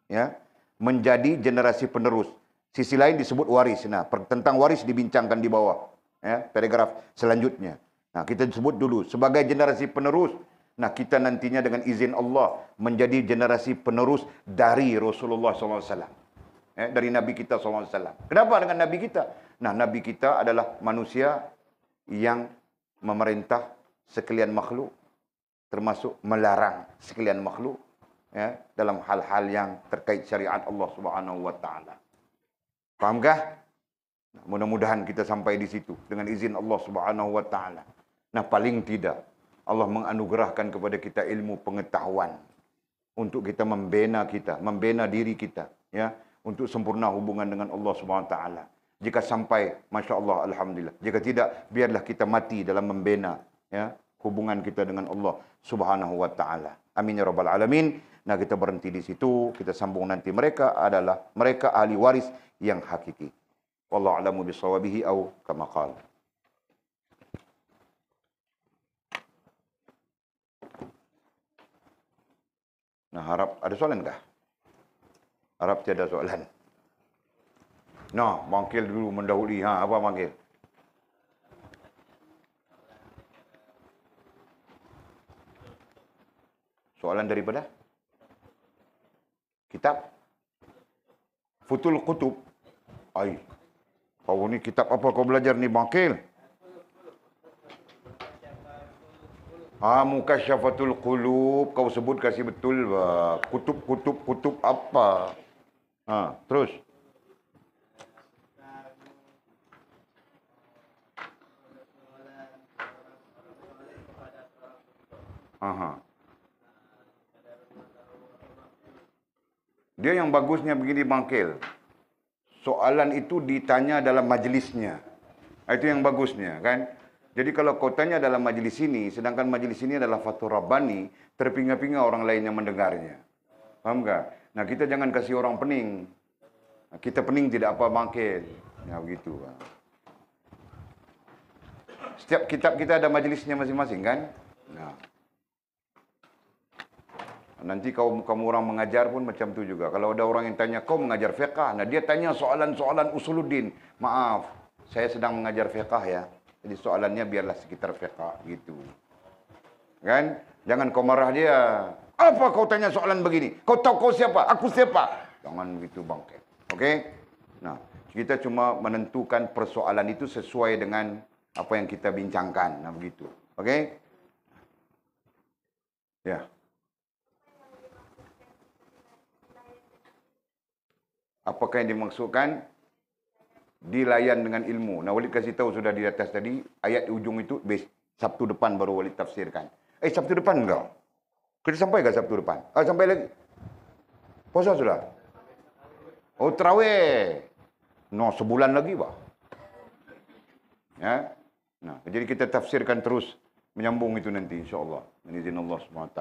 Ya. Menjadi generasi penerus. Sisi lain disebut waris. Nah, tentang waris dibincangkan di bawah. Ya, paragraf selanjutnya. Nah, kita sebut dulu. Sebagai generasi penerus Nah, kita nantinya dengan izin Allah menjadi generasi penerus dari Rasulullah SAW. Dari Nabi kita SAW. Kenapa dengan Nabi kita? Nah, Nabi kita adalah manusia yang memerintah sekalian makhluk, termasuk melarang sekalian makhluk, dalam hal-hal yang terkait syariat Allah Subhanahu wa taala. Fahamkah? Nah, mudah-mudahan kita sampai di situ dengan izin Allah Subhanahu wa taala. Nah, paling tidak Allah menganugerahkan kepada kita ilmu pengetahuan untuk kita membina diri kita, ya, untuk sempurna hubungan dengan Allah Subhanahu wa taala. Jika sampai, Masya Allah, Alhamdulillah. Jika tidak, biarlah kita mati dalam membina, ya, hubungan kita dengan Allah Subhanahu wa taala. Amin ya rabbal alamin. Nah, kita berhenti di situ, kita sambung nanti. Mereka ahli waris yang hakiki. Wallahu a'lamu bishawabihi au kama qala. Nah, harap ada soalan kah? Harap tiada soalan. Nah, Bangkil dulu mendahului. Apa Bangkil? Soalan daripada? Kitab? Futul Qutub. Ai. Kau ni kitab apa kau belajar ni Bangkil? Mukasyafatul Qulub. Kau sebut kasih betul. Kutub apa? Terus. Dia yang bagusnya begini Bangkil. Soalan itu ditanya dalam majlisnya. Itu yang bagusnya, kan? Jadi kalau kau tanya dalam majlis ini, sedangkan majlis ini adalah Fathur Rabbani, terpinga-pinga orang lain yang mendengarnya. Faham tak? Nah, kita jangan kasih orang pening. Kita pening tidak apa Bangkil. Ya, begitu. Setiap kitab kita ada majlisnya masing-masing, kan? Nah. Nanti kamu orang mengajar pun macam tu juga. Kalau ada orang yang tanya, kau mengajar fiqah. Nah, dia tanya soalan-soalan usuluddin. Maaf, saya sedang mengajar fiqah ya. Jadi soalannya biarlah sekitar fiqah gitu. Kan? Jangan kau marah dia. Apa kau tanya soalan begini? Kau tahu kau siapa? Aku siapa? Jangan begitu Bangkil. Okey? Nah, kita cuma menentukan persoalan itu sesuai dengan apa yang kita bincangkan. Nah, begitu. Okey? Ya. Apakah yang dimaksudkan dilayan dengan ilmu? Nah, Walid kasih tahu sudah di atas tadi, ayat di ujung itu Sabtu depan baru Walid tafsirkan. Sabtu depan enggak? Kita sampai ke Sabtu depan? Sampai lagi? Puasa sudah? Oh, tarawih. No, sebulan lagi, bah. Ya. Nah, jadi kita tafsirkan terus menyambung itu nanti insya-Allah. Dengan izin Allah SWT.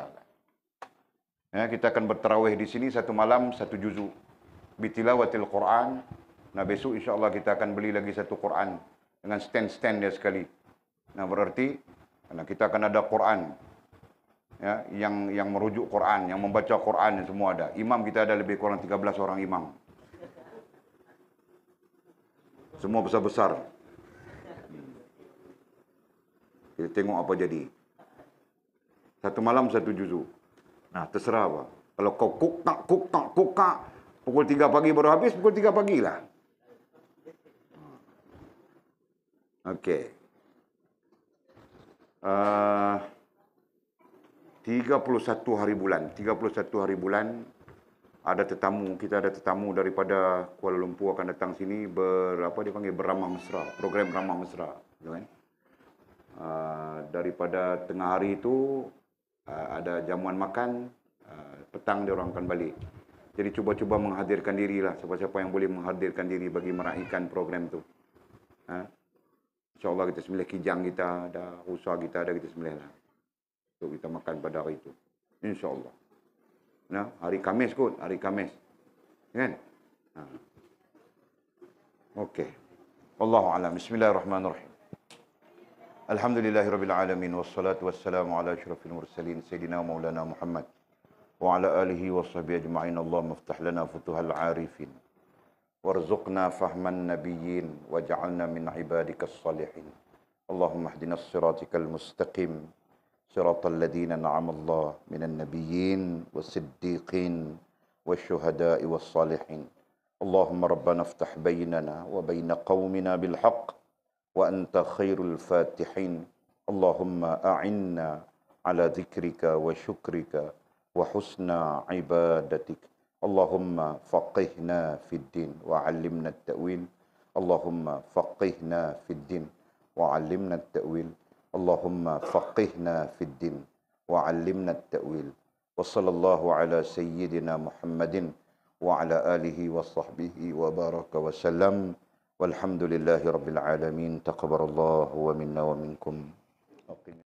Ya, kita akan bertarawih di sini satu malam satu juzuk. Bitilawatil Quran. Nah, besok insya-Allah kita akan beli lagi satu Quran dengan stand-stand dia sekali. Nah, berarti kita akan ada Quran, ya, yang merujuk Quran, yang membaca Quran, semua ada. Imam kita ada lebih kurang 13 orang imam. Semua besar-besar. Kita tengok apa jadi. Satu malam satu juzuk. Nah, terserah apa. Kalau kau kuk-tak, pukul 3 pagi baru habis, pukul 3 pagi lah. Okey. 31 hari bulan. 31 hari bulan ada tetamu. Kita ada tetamu daripada Kuala Lumpur akan datang sini beramah mesra. Program ramah mesra. Kan? Daripada tengah hari itu ada jamuan makan. Petang dia orang akan balik. Jadi cuba-cuba menghadirkan dirilah. Siapa-siapa yang boleh menghadirkan diri bagi meraihkan program tu. InsyaAllah kita sembelih kijang kita, ada rusa kita, ada kita sembelih lah. Untuk kita makan pada hari itu. InsyaAllah. Nah, hari Khamis kot, hari Khamis. Kan? Okey. Wallahu a'lam. Bismillahirrahmanirrahim. Alhamdulillahirabbil alamin wassalatu wassalamu ala asyrafil mursalin sayyidina maulana Muhammad wa ala alihi washabihi ajma'in. Allahumma iftah lana futuhal arifin warzuqna fahman nabiyyin waj'alna min ibadikas salihin. Allahumma ihdinas siratikal mustaqim صراط الذين أنعم الله من النبيين والصديقين والشهداء والصالحين. اللهم ربنا افتح بيننا وبين قومنا بالحق وأنت خير الفاتحين. اللهم أعنا على ذكرك وشكرك وحسن عبادتك. اللهم فقهنا في الدين وعلمنا التأويل. اللهم فقهنا في الدين وعلمنا التأويل. اللهم فقهنا في الدين وعلمنا التأويل. وصلى الله على سيدنا محمد وعلى آله وصحبه وبارك وسلم. والحمد لله رب العالمين. تقبل الله ومنا ومنكم.